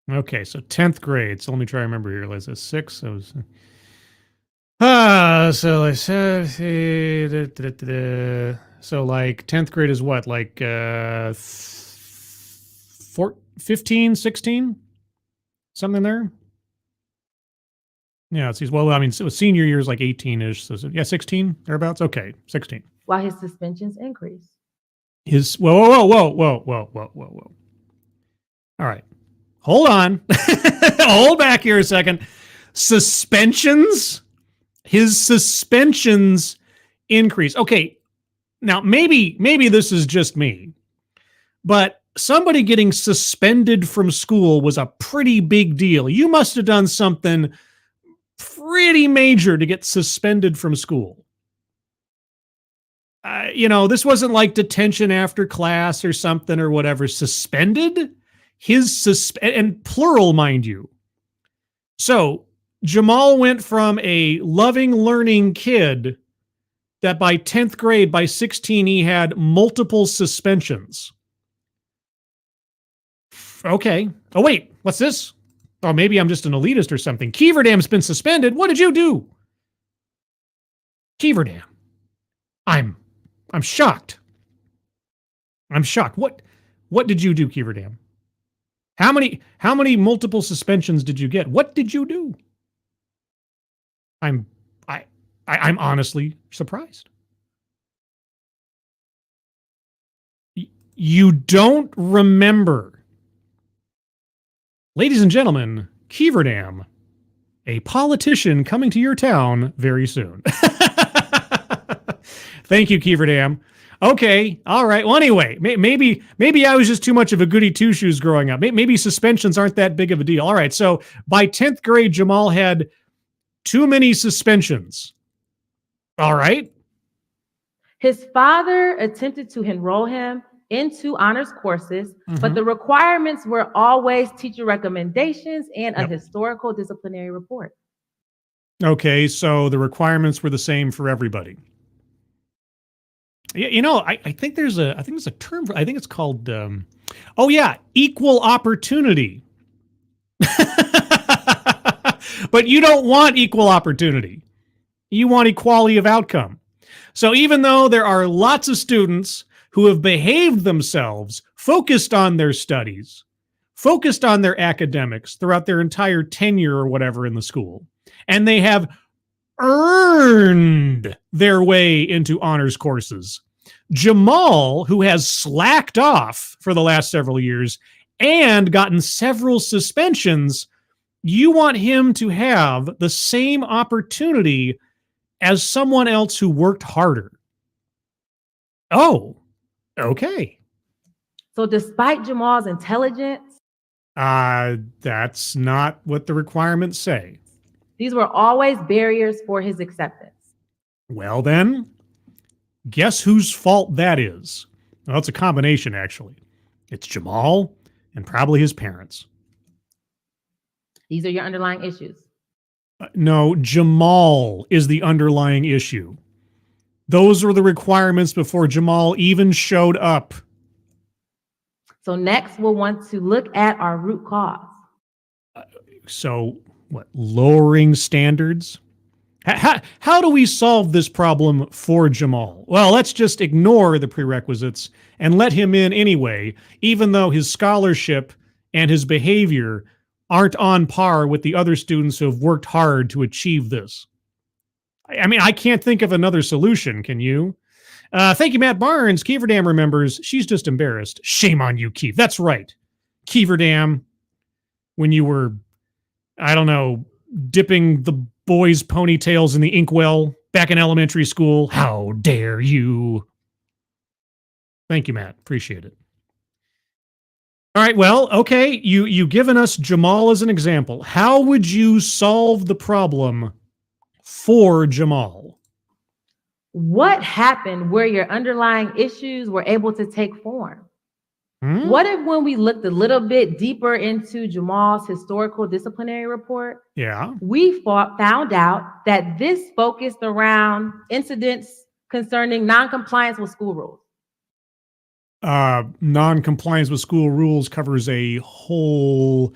Okay, so 10th grade. So let me try to remember here. Let's say 6. So I said, so like 10th grade is what? Like 15, 16? Something there? Yeah, it's well, I mean, so senior year is like 18-ish. So yeah, 16, thereabouts. Okay, 16. While his suspensions increased. Whoa. All right. Hold on. Hold back here a second. Suspensions? His suspensions increase. Okay. Now, maybe this is just me, but somebody getting suspended from school was a pretty big deal. You must have done something pretty major to get suspended from school. This wasn't like detention after class or something or whatever. Suspended? And plural, mind you. So Jamal went from a loving, learning kid that by 10th grade, by 16, he had multiple suspensions. Okay. Oh, wait. What's this? Oh, maybe I'm just an elitist or something. Keeverdam's been suspended. What did you do? Keeverdam. I'm shocked. I'm shocked. What did you do, Keeverdam? How many multiple suspensions did you get? What did you do? I'm honestly surprised. You don't remember. Ladies and gentlemen, Keeverdam, a politician coming to your town very soon. Thank you, Keeverdam. Okay, all right. Well, anyway, maybe I was just too much of a goody two-shoes growing up. Maybe suspensions aren't that big of a deal. All right, so by 10th grade, Jamal had too many suspensions. All right. His father attempted to enroll him into honors courses, but the requirements were always teacher recommendations and a historical disciplinary report. Okay, so the requirements were the same for everybody. You know, I think there's a term for, I think it's called equal opportunity. But you don't want equal opportunity. You want equality of outcome. So even though there are lots of students who have behaved themselves, focused on their studies, focused on their academics throughout their entire tenure or whatever in the school, and they have earned their way into honors courses. Jamal, who has slacked off for the last several years and gotten several suspensions, you want him to have the same opportunity as someone else who worked harder. Oh, okay. So despite Jamal's intelligence, that's not what the requirements say. These were always barriers for his acceptance. Well then, guess whose fault that is? Well, it's a combination, actually. It's Jamal and probably his parents. These are your underlying issues. No, Jamal is the underlying issue. Those were the requirements before Jamal even showed up. So next, we'll want to look at our root cause. So what, lowering standards? How do we solve this problem for Jamal? Well, let's just ignore the prerequisites and let him in anyway, even though his scholarship and his behavior aren't on par with the other students who have worked hard to achieve this. I mean, I can't think of another solution, can you? Thank you, Matt Barnes. Keeverdam remembers. She's just embarrassed. Shame on you, Keeve. That's right. Keeverdam, when you were, I don't know, dipping the boys' ponytails in the inkwell back in elementary school. How dare you? Thank you, Matt. Appreciate it. All right, well, okay, you've given us Jamal as an example. How would you solve the problem for Jamal? What happened where your underlying issues were able to take form? What if when we looked a little bit deeper into Jamal's historical disciplinary report, we found out that this focused around incidents concerning non-compliance with school rules? Non-compliance with school rules covers a whole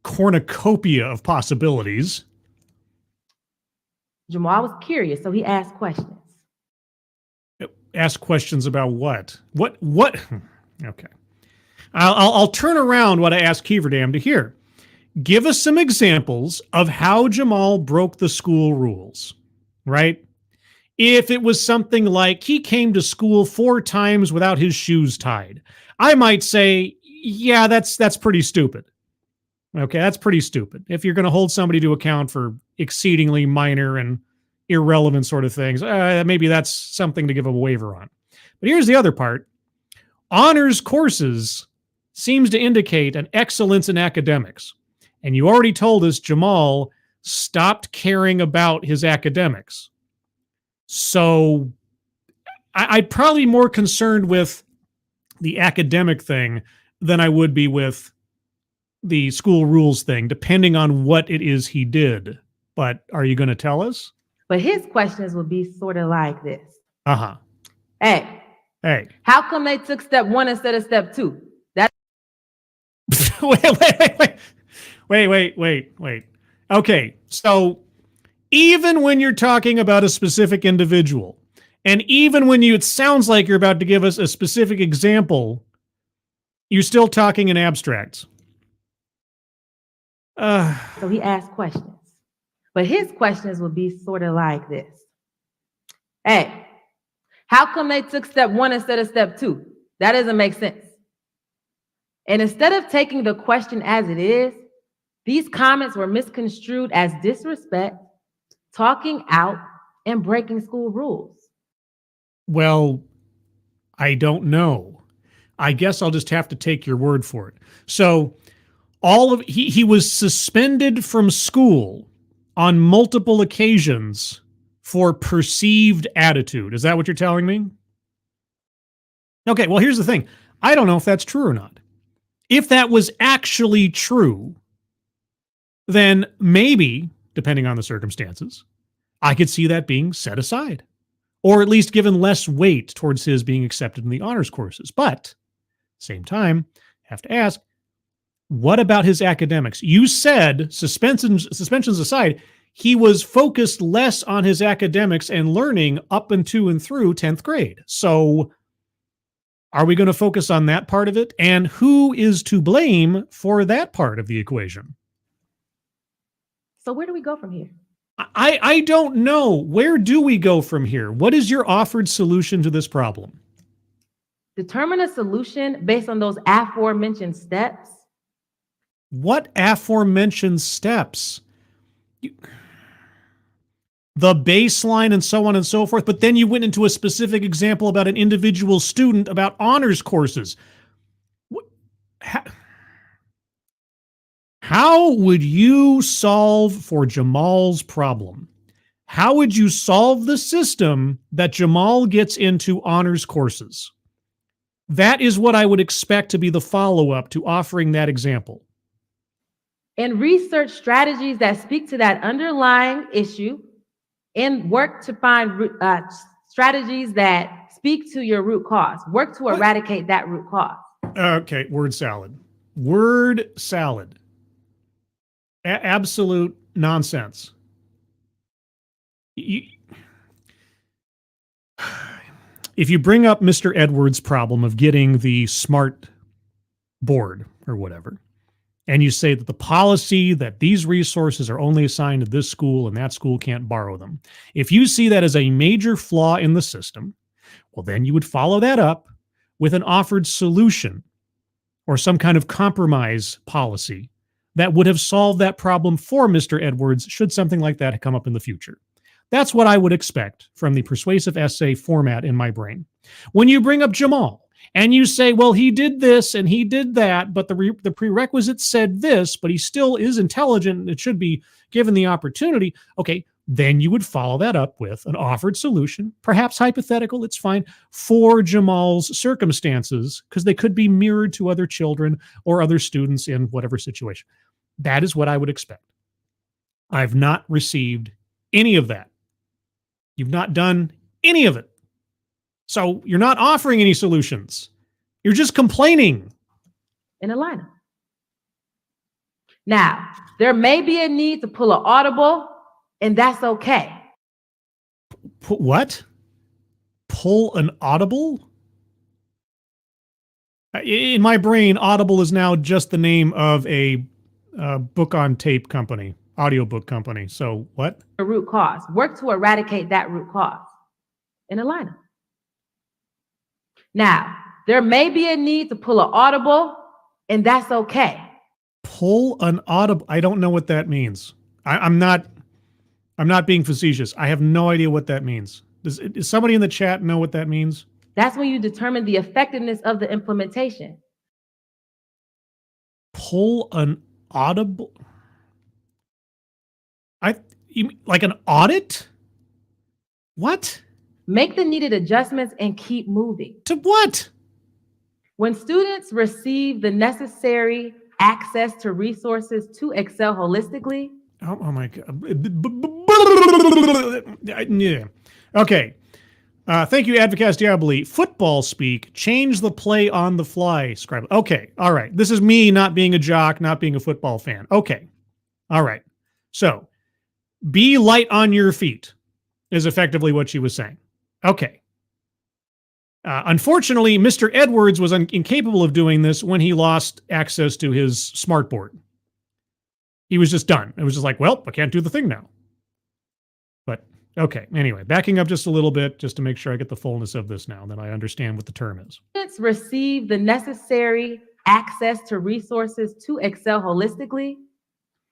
cornucopia of possibilities. Jamal was curious, so he asked questions. Ask questions about what? What? Okay. I'll turn around what I asked Keeverdam to hear. Give us some examples of how Jamal broke the school rules, right? If it was something like he came to school 4 times without his shoes tied, I might say, yeah, that's pretty stupid. Okay, that's pretty stupid. If you're going to hold somebody to account for exceedingly minor and irrelevant sort of things, maybe that's something to give a waiver on. But here's the other part. Honors courses seems to indicate an excellence in academics. And you already told us Jamal stopped caring about his academics. So I'd probably be more concerned with the academic thing than I would be with the school rules thing, depending on what it is he did. But are you going to tell us? But his questions would be sort of like this. Hey, how come they took step 1 instead of step 2? That Wait. Okay, so even when you're talking about a specific individual, and even when it sounds like you're about to give us a specific example, you're still talking in abstracts. So he asked questions. But his questions would be sort of like this. Hey, how come they took step 1 instead of step 2? That doesn't make sense. And instead of taking the question as it is, these comments were misconstrued as disrespect, talking out, and breaking school rules. Well, I don't know. I guess I'll just have to take your word for it. So he was suspended from school on multiple occasions for perceived attitude. Is that what you're telling me? Okay, well, here's the thing. I don't know if that's true or not. If that was actually true, then maybe, depending on the circumstances, I could see that being set aside, or at least given less weight towards his being accepted in the honors courses. But, same time, I have to ask, what about his academics? You said, suspensions aside, he was focused less on his academics and learning up into and through 10th grade. So are we going to focus on that part of it? And who is to blame for that part of the equation? So where do we go from here? I don't know. Where do we go from here? What is your offered solution to this problem? Determine a solution based on those aforementioned steps. What aforementioned steps? The baseline and so on and so forth, but then you went into a specific example about an individual student about honors courses. How would you solve for Jamal's problem? How would you solve the system that Jamal gets into honors courses? That is what I would expect to be the follow-up to offering that example. And research strategies that speak to that underlying issue and work to find strategies that speak to your root cause. Work to eradicate that root cause. Okay, word salad. Word salad. Absolute nonsense. If you bring up Mr. Edwards' problem of getting the smart board or whatever, and you say that the policy that these resources are only assigned to this school and that school can't borrow them, if you see that as a major flaw in the system, well, then you would follow that up with an offered solution or some kind of compromise policy that would have solved that problem for Mr. Edwards should something like that come up in the future. That's what I would expect from the persuasive essay format in my brain. When you bring up Jamal and you say, well, he did this and he did that, but the prerequisite said this, but he still is intelligent and it should be given the opportunity. Okay, then you would follow that up with an offered solution, perhaps hypothetical, it's fine, for Jamal's circumstances, because they could be mirrored to other children or other students in whatever situation. That is what I would expect. I've not received any of that. You've not done any of it. So you're not offering any solutions. You're just complaining. In a lineup. Now, there may be a need to pull an audible, and that's okay. What? Pull an audible? In my brain, Audible is now just the name of a book on tape company, audiobook company. So what? The root cause. Work to eradicate that root cause in a lineup. Now, there may be a need to pull an audible, and that's okay. Pull an audible. I don't know what that means. I'm not being facetious. I have no idea what that means. Does somebody in the chat know what that means? That's when you determine the effectiveness of the implementation. Pull an audible. Like an audit? What? Make the needed adjustments and keep moving. To what? When students receive the necessary access to resources to excel holistically. Oh my God. Yeah. Okay. Thank you, Advocast Diaboli. Football speak. Change the play on the fly. Scribe. Okay. All right. This is me not being a jock, not being a football fan. Okay. All right. So, be light on your feet is effectively what she was saying. Okay. Unfortunately, Mr. Edwards was incapable of doing this when he lost access to his smartboard. He was just done. It was just like, well, I can't do the thing now. But, okay. Anyway, backing up just a little bit, just to make sure I get the fullness of this now, that I understand what the term is. Students receive the necessary access to resources to excel holistically.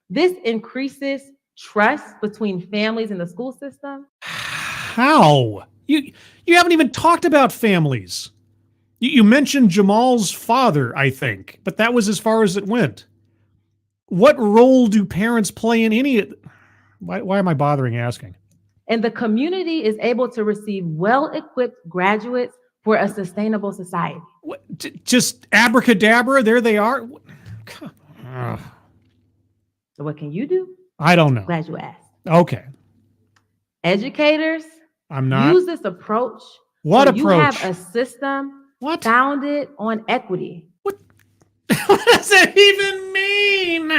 This increases trust between families and the school system. How? You haven't even talked about families. You mentioned Jamal's father, I think, but that was as far as it went. What role do parents play in any? Why am I bothering asking? And the community is able to receive well-equipped graduates for a sustainable society. What, just abracadabra, there they are? So what can you do? I don't know. Glad you asked. Okay. Educators, I'm not. use this approach. What so approach? You have a system founded on equity. What does that even mean?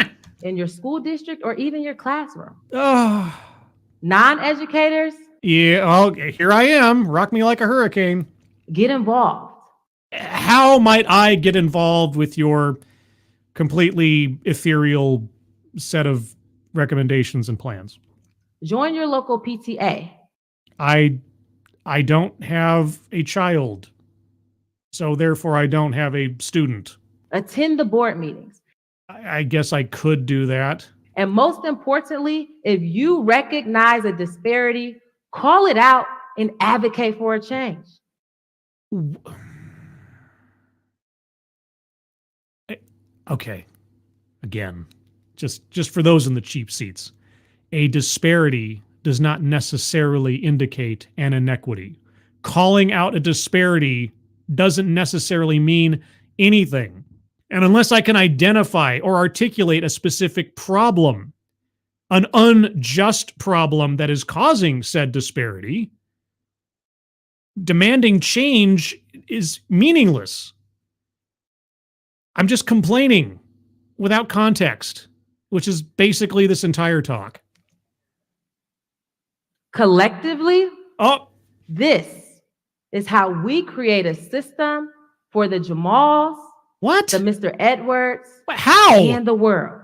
In your school district or even your classroom. Oh. Non-educators. Yeah, here I am. Rock me like a hurricane. Get involved. How might I get involved with your completely ethereal set of recommendations and plans? Join your local PTA. I don't have a child, so therefore I don't have a student. Attend the board meetings. I guess I could do that. And most importantly, if you recognize a disparity, call it out and advocate for a change. Okay. Again, just for those in the cheap seats, a disparity does not necessarily indicate an inequity. Calling out a disparity doesn't necessarily mean anything. And unless I can identify or articulate a specific problem, an unjust problem that is causing said disparity, demanding change is meaningless. I'm just complaining without context, which is basically this entire talk. Collectively, this is how we create a system for the Jamals, the Mr. Edwards, how? And the world.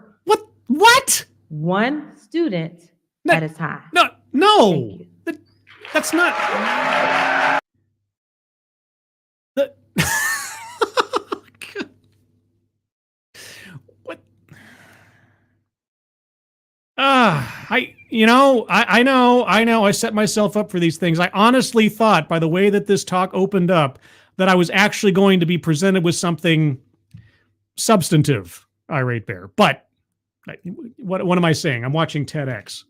What? One student at a time. No. That's not. What? I know. I set myself up for these things. I honestly thought, by the way that this talk opened up, that I was actually going to be presented with something substantive, Irate Bear. But what am I saying? I'm watching TEDx.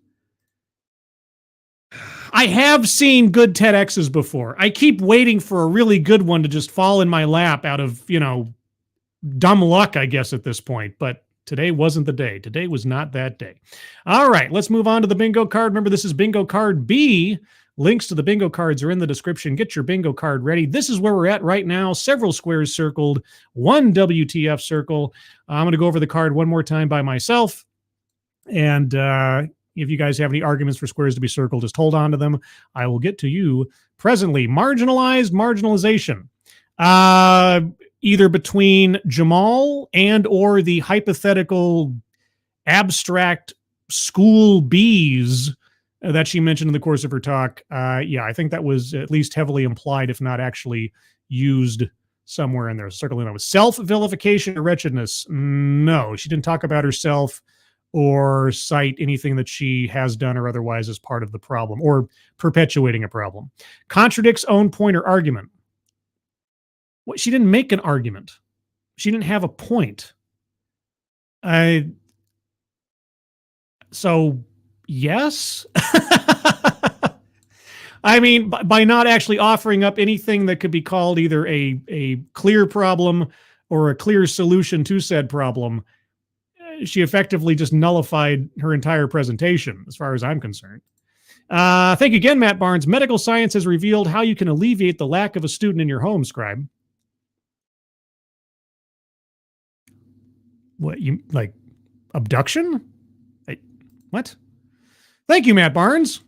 I have seen good TEDx's before. I keep waiting for a really good one to just fall in my lap out of, dumb luck, I guess, at this point. But today wasn't the day. Today was not that day. All right, let's move on to the bingo card. Remember, this is bingo card B. Links to the bingo cards are in the description. Get your bingo card ready. This is where we're at right now. Several squares circled, one WTF circle. I'm going to go over the card one more time by myself. And if you guys have any arguments for squares to be circled, just hold on to them. I will get to you presently. Marginalization. Either between Jamal and or the hypothetical abstract school bees that she mentioned in the course of her talk. I think that was at least heavily implied, if not actually used somewhere in there. Circling that was self-vilification or wretchedness. No, she didn't talk about herself or cite anything that she has done or otherwise as part of the problem or perpetuating a problem. Contradicts own point or argument. She didn't make an argument. She didn't have a point. So, yes. I mean, by not actually offering up anything that could be called either a clear problem or a clear solution to said problem, she effectively just nullified her entire presentation, as far as I'm concerned. Thank you again, Matt Barnes. Medical science has revealed how you can alleviate the lack of a student in your home, Scribe. What, you like abduction? What? Thank you, Matt Barnes.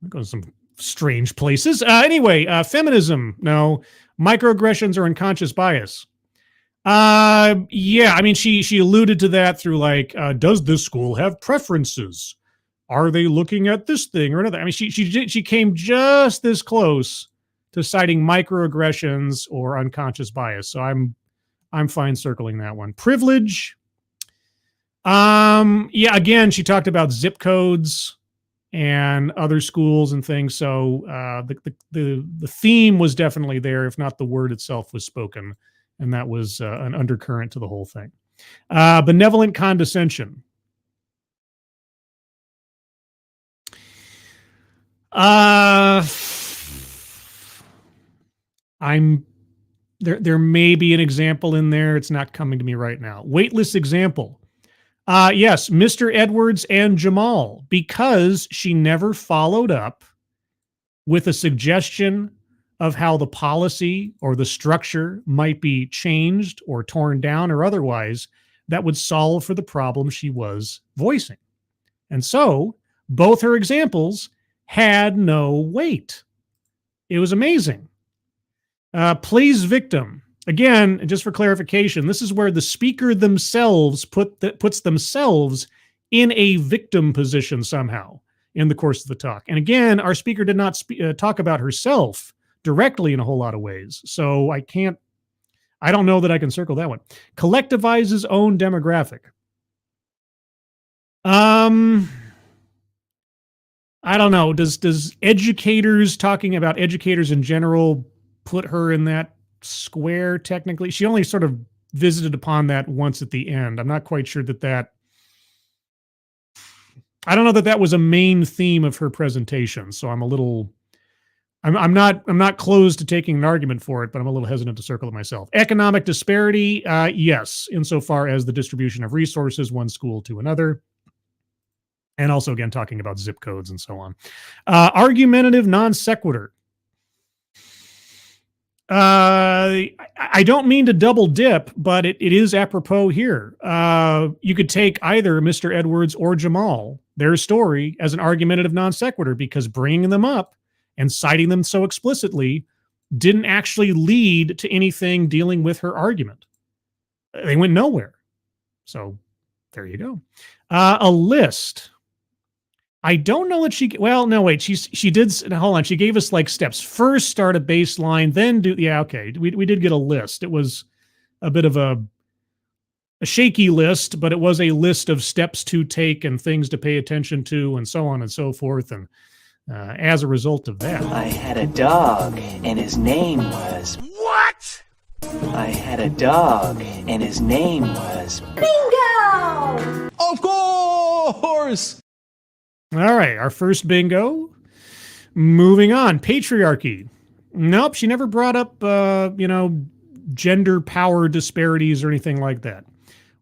That goes some strange places. Anyway, feminism. No. Microaggressions or unconscious bias. Yeah, I mean, she alluded to that through like, does this school have preferences? Are they looking at this thing or another? I mean, she came just this close to citing microaggressions or unconscious bias. So I'm fine circling that one. Privilege. Yeah, again, she talked about zip codes and other schools and things. So the theme was definitely there, if not the word itself was spoken. And that was an undercurrent to the whole thing. Benevolent condescension. There may be an example in there. It's not coming to me right now. Weightless example. Yes, Mr. Edwards and Jamal, because she never followed up with a suggestion of how the policy or the structure might be changed or torn down or otherwise that would solve for the problem she was voicing. And so both her examples had no weight. It was amazing. Plays victim. Again, just for clarification, this is where the speaker themselves puts themselves in a victim position somehow in the course of the talk. And again, our speaker did not talk about herself directly in a whole lot of ways. So I don't know that I can circle that one. Collectivizes own demographic. I don't know. Does educators talking about educators in general put her in that square technically? She only sort of visited upon that once at the end. I'm not quite sure that I don't know that was a main theme of her presentation. So I'm not closed to taking an argument for it, but I'm a little hesitant to circle it myself. Economic disparity. Yes. Insofar as the distribution of resources, one school to another. And also again, talking about zip codes and so on. Argumentative non sequitur. I don't mean to double dip, but it is apropos here. You could take either Mr. Edwards or Jamal, their story, as an argumentative non sequitur, because bringing them up and citing them so explicitly didn't actually lead to anything dealing with her argument. They went nowhere. So there you go. A list. I don't know that she did. Hold on. She gave us like steps. First, start a baseline, then do. Yeah. Okay. We did get a list. It was a bit of a shaky list, but it was a list of steps to take and things to pay attention to and so on and so forth. And as a result of that, I had a dog and his name was... What? I had a dog and his name was... Bingo! Of course! All right, our first bingo. Moving on, patriarchy. Nope, she never brought up, gender power disparities or anything like that.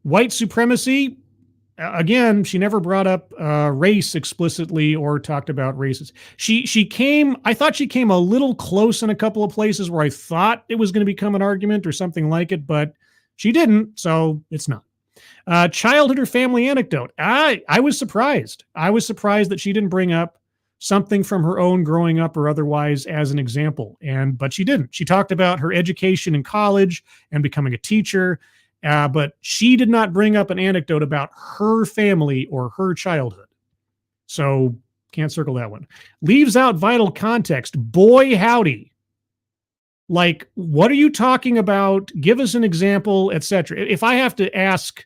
White supremacy. Again, she never brought up race explicitly or talked about races. I thought she came a little close in a couple of places where I thought it was going to become an argument or something like it, but she didn't, so it's not. Childhood or family anecdote. I was surprised. I was surprised that she didn't bring up something from her own growing up or otherwise as an example. But she didn't. She talked about her education in college and becoming a teacher, but she did not bring up an anecdote about her family or her childhood. So can't circle that one. Leaves out vital context. Boy, howdy. Like, what are you talking about? Give us an example, etc. If I have to ask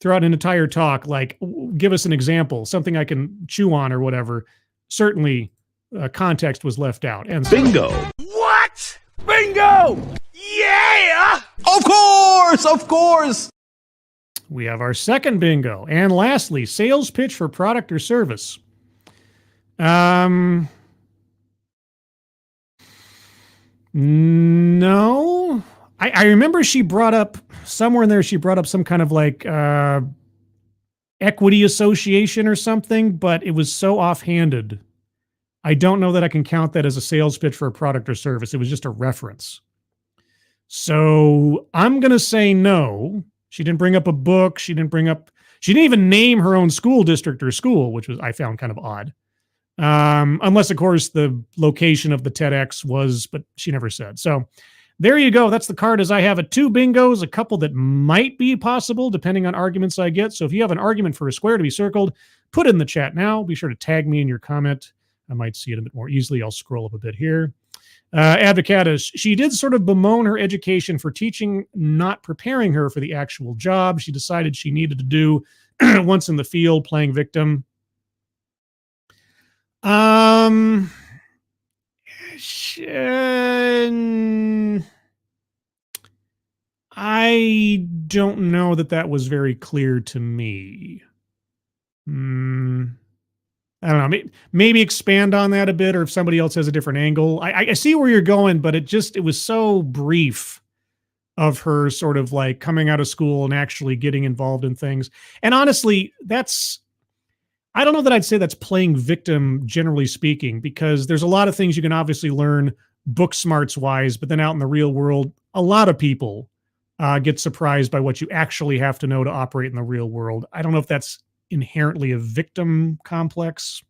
throughout an entire talk, like, give us an example, something I can chew on or whatever, certainly context was left out. And so, Bingo! What? Bingo! Yeah! Of course! Of course! we have our second bingo. And lastly, sales pitch for product or service. No. I remember she brought up somewhere in there, she brought up some kind of like equity association or something, but it was so offhanded I don't know that I can count that as a sales pitch for a product or service. It was just a reference. So I'm going to say no. She didn't bring up a book. She didn't even name her own school district or school, which I found kind of odd. Unless, of course, the location of the TEDx was, but she never said. So there you go. That's the card as I have it. 2 bingos, a couple that might be possible depending on arguments I get. So if you have an argument for a square to be circled, put it in the chat now. Be sure to tag me in your comment. I might see it a bit more easily. I'll scroll up a bit here. Advocatus, she did sort of bemoan her education for teaching, not preparing her for the actual job she decided she needed to do once in the field playing victim. I don't know that was very clear to me. I don't know. Maybe expand on that a bit, or if somebody else has a different angle. I see where you're going, but it was so brief of her sort of like coming out of school and actually getting involved in things. And honestly, I don't know that I'd say that's playing victim, generally speaking, because there's a lot of things you can obviously learn book smarts wise, but then out in the real world, a lot of people get surprised by what you actually have to know to operate in the real world. I don't know if that's inherently a victim complex.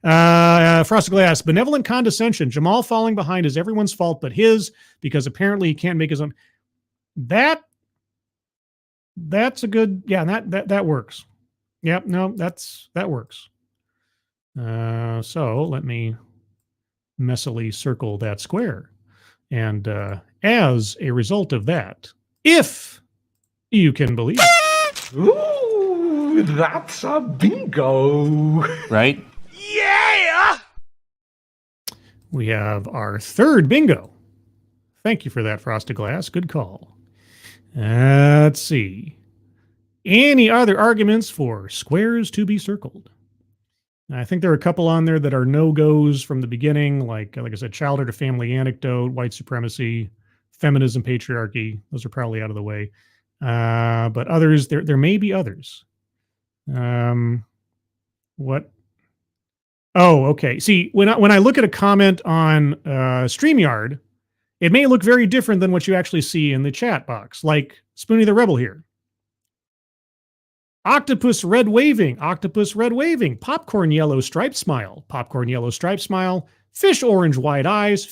Frosted Glass, benevolent condescension. Jamal falling behind is everyone's fault but his, because apparently he can't make his own. That's a good, yeah, that works. Yep, no, that works. So let me messily circle that square. And as a result of that, if you can believe. Ooh, that's a bingo. Right? Yeah! We have our 3rd bingo. Thank you for that, Frosted Glass. Good call. Let's see. Any other arguments for squares to be circled? I think there are a couple on there that are no-goes from the beginning, like I said, childhood or family anecdote, white supremacy, feminism, patriarchy. Those are probably out of the way. But others, there may be others. What? Oh, okay. See, when I look at a comment on StreamYard, it may look very different than what you actually see in the chat box, like Spoonie the Rebel here. Octopus red waving, popcorn yellow striped smile, fish orange wide eyes.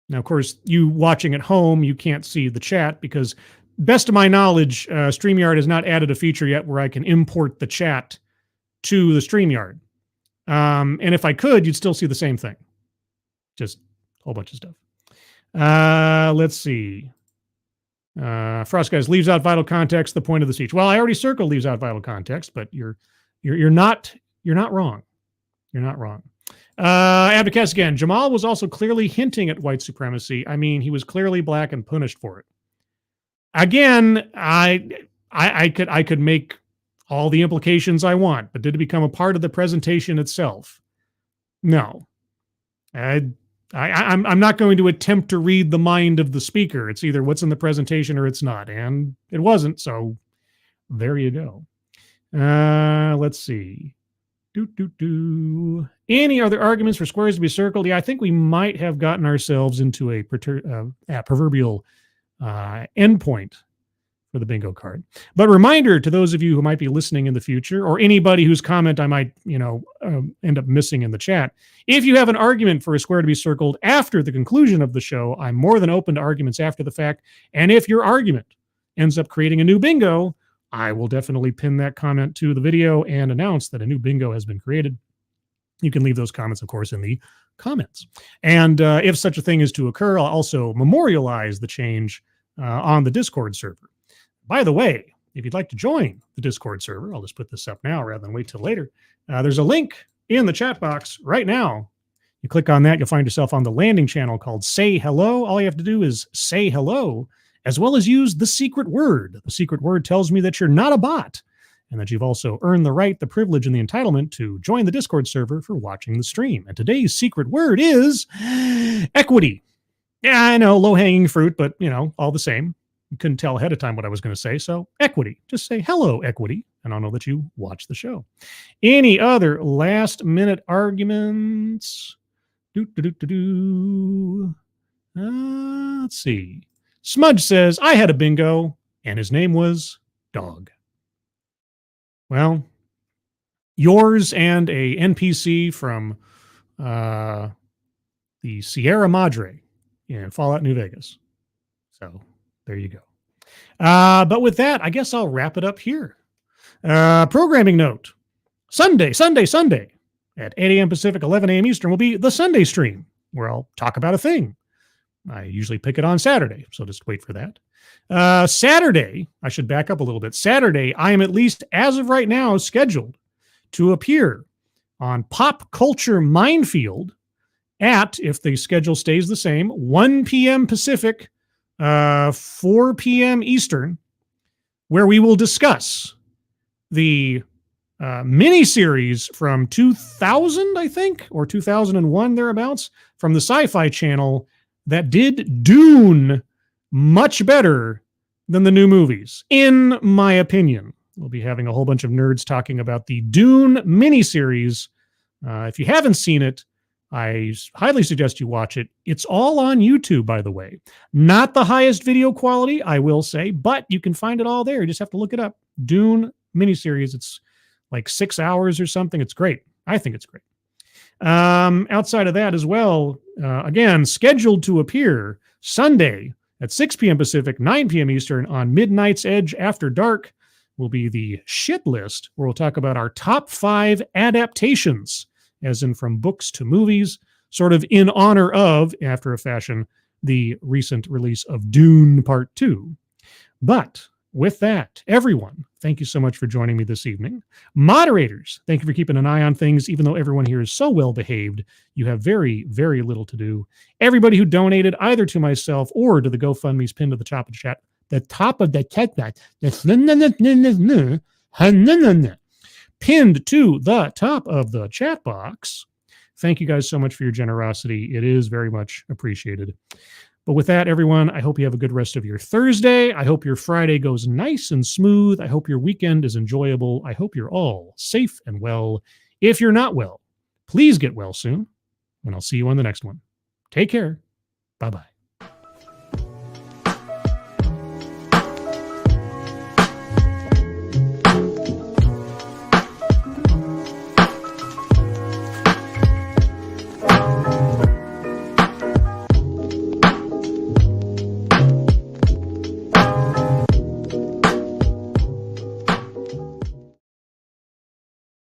Now, of course, you watching at home, you can't see the chat because, best of my knowledge, StreamYard has not added a feature yet where I can import the chat to the StreamYard. And if I could, you'd still see the same thing. Just a whole bunch of stuff. Let's see. Frost Guys leaves out vital context, the point of the speech. Well, I already circled leaves out vital context, but you're not wrong. You're not wrong. Abdicast again. Jamal was also clearly hinting at white supremacy. I mean, he was clearly black and punished for it. Again, I could make all the implications I want, but did it become a part of the presentation itself? No. I'm not going to attempt to read the mind of the speaker. It's either what's in the presentation or it's not. And it wasn't. So there you go. Let's see. Any other arguments for squares to be circled? Yeah, I think we might have gotten ourselves into a proverbial endpoint for the bingo card. But reminder to those of you who might be listening in the future, or anybody whose comment I might, end up missing in the chat. If you have an argument for a square to be circled after the conclusion of the show, I'm more than open to arguments after the fact. And if your argument ends up creating a new bingo, I will definitely pin that comment to the video and announce that a new bingo has been created. You can leave those comments, of course, in the comments. And if such a thing is to occur, I'll also memorialize the change on the Discord server. By the way, if you'd like to join the Discord server, I'll just put this up now rather than wait till later. There's a link in the chat box right now. You click on that, you'll find yourself on the landing channel called Say Hello. All you have to do is say hello, as well as use the secret word. The secret word tells me that you're not a bot and that you've also earned the right, the privilege, and the entitlement to join the Discord server for watching the stream. And today's secret word is equity. Yeah, I know, low-hanging fruit, but, all the same. You couldn't tell ahead of time what I was going to say, so equity. Just say hello, equity. and I'll know that you watch the show. Any other last-minute arguments? Let's see. Smudge says, I had a bingo, and his name was Dog. Well, yours and a NPC from the Sierra Madre in Fallout New Vegas. So there you go. But with that, I guess I'll wrap it up here. Programming note. Sunday at 8 a.m. Pacific, 11 a.m. Eastern will be the Sunday stream, where I'll talk about a thing. I usually pick it on Saturday, so just wait for that. Saturday, I should back up a little bit. Saturday, I am at least, as of right now, scheduled to appear on Pop Culture Minefield at, if the schedule stays the same, 1 p.m. Pacific, 4 p.m. Eastern, where we will discuss the miniseries from 2000, I think, or 2001, thereabouts, from the Sci-Fi Channel that did Dune much better than the new movies, in my opinion. We'll be having a whole bunch of nerds talking about the Dune miniseries. If you haven't seen it, I highly suggest you watch it. It's all on YouTube, by the way. Not the highest video quality, I will say, but you can find it all there. You just have to look it up. Dune miniseries. It's like 6 hours or something. It's great. I think it's great. Outside of that as well, again, scheduled to appear Sunday at 6 p.m. Pacific, 9 p.m. Eastern on Midnight's Edge After Dark will be the shit list, where we'll talk about our top 5 adaptations, as in from books to movies, sort of in honor of, after a fashion, the recent release of Dune Part 2. But with that, everyone, thank you so much for joining me this evening. Moderators, thank you for keeping an eye on things. Even though everyone here is so well behaved, you have very, very little to do. Everybody who donated either to myself or to the GoFundMe's pinned to the top of the chat, pinned to the top of the chat box. Thank you guys so much for your generosity. It is very much appreciated. But with that, everyone, I hope you have a good rest of your Thursday. I hope your Friday goes nice and smooth. I hope your weekend is enjoyable. I hope you're all safe and well. If you're not well, please get well soon, and I'll see you on the next one. Take care. Bye-bye.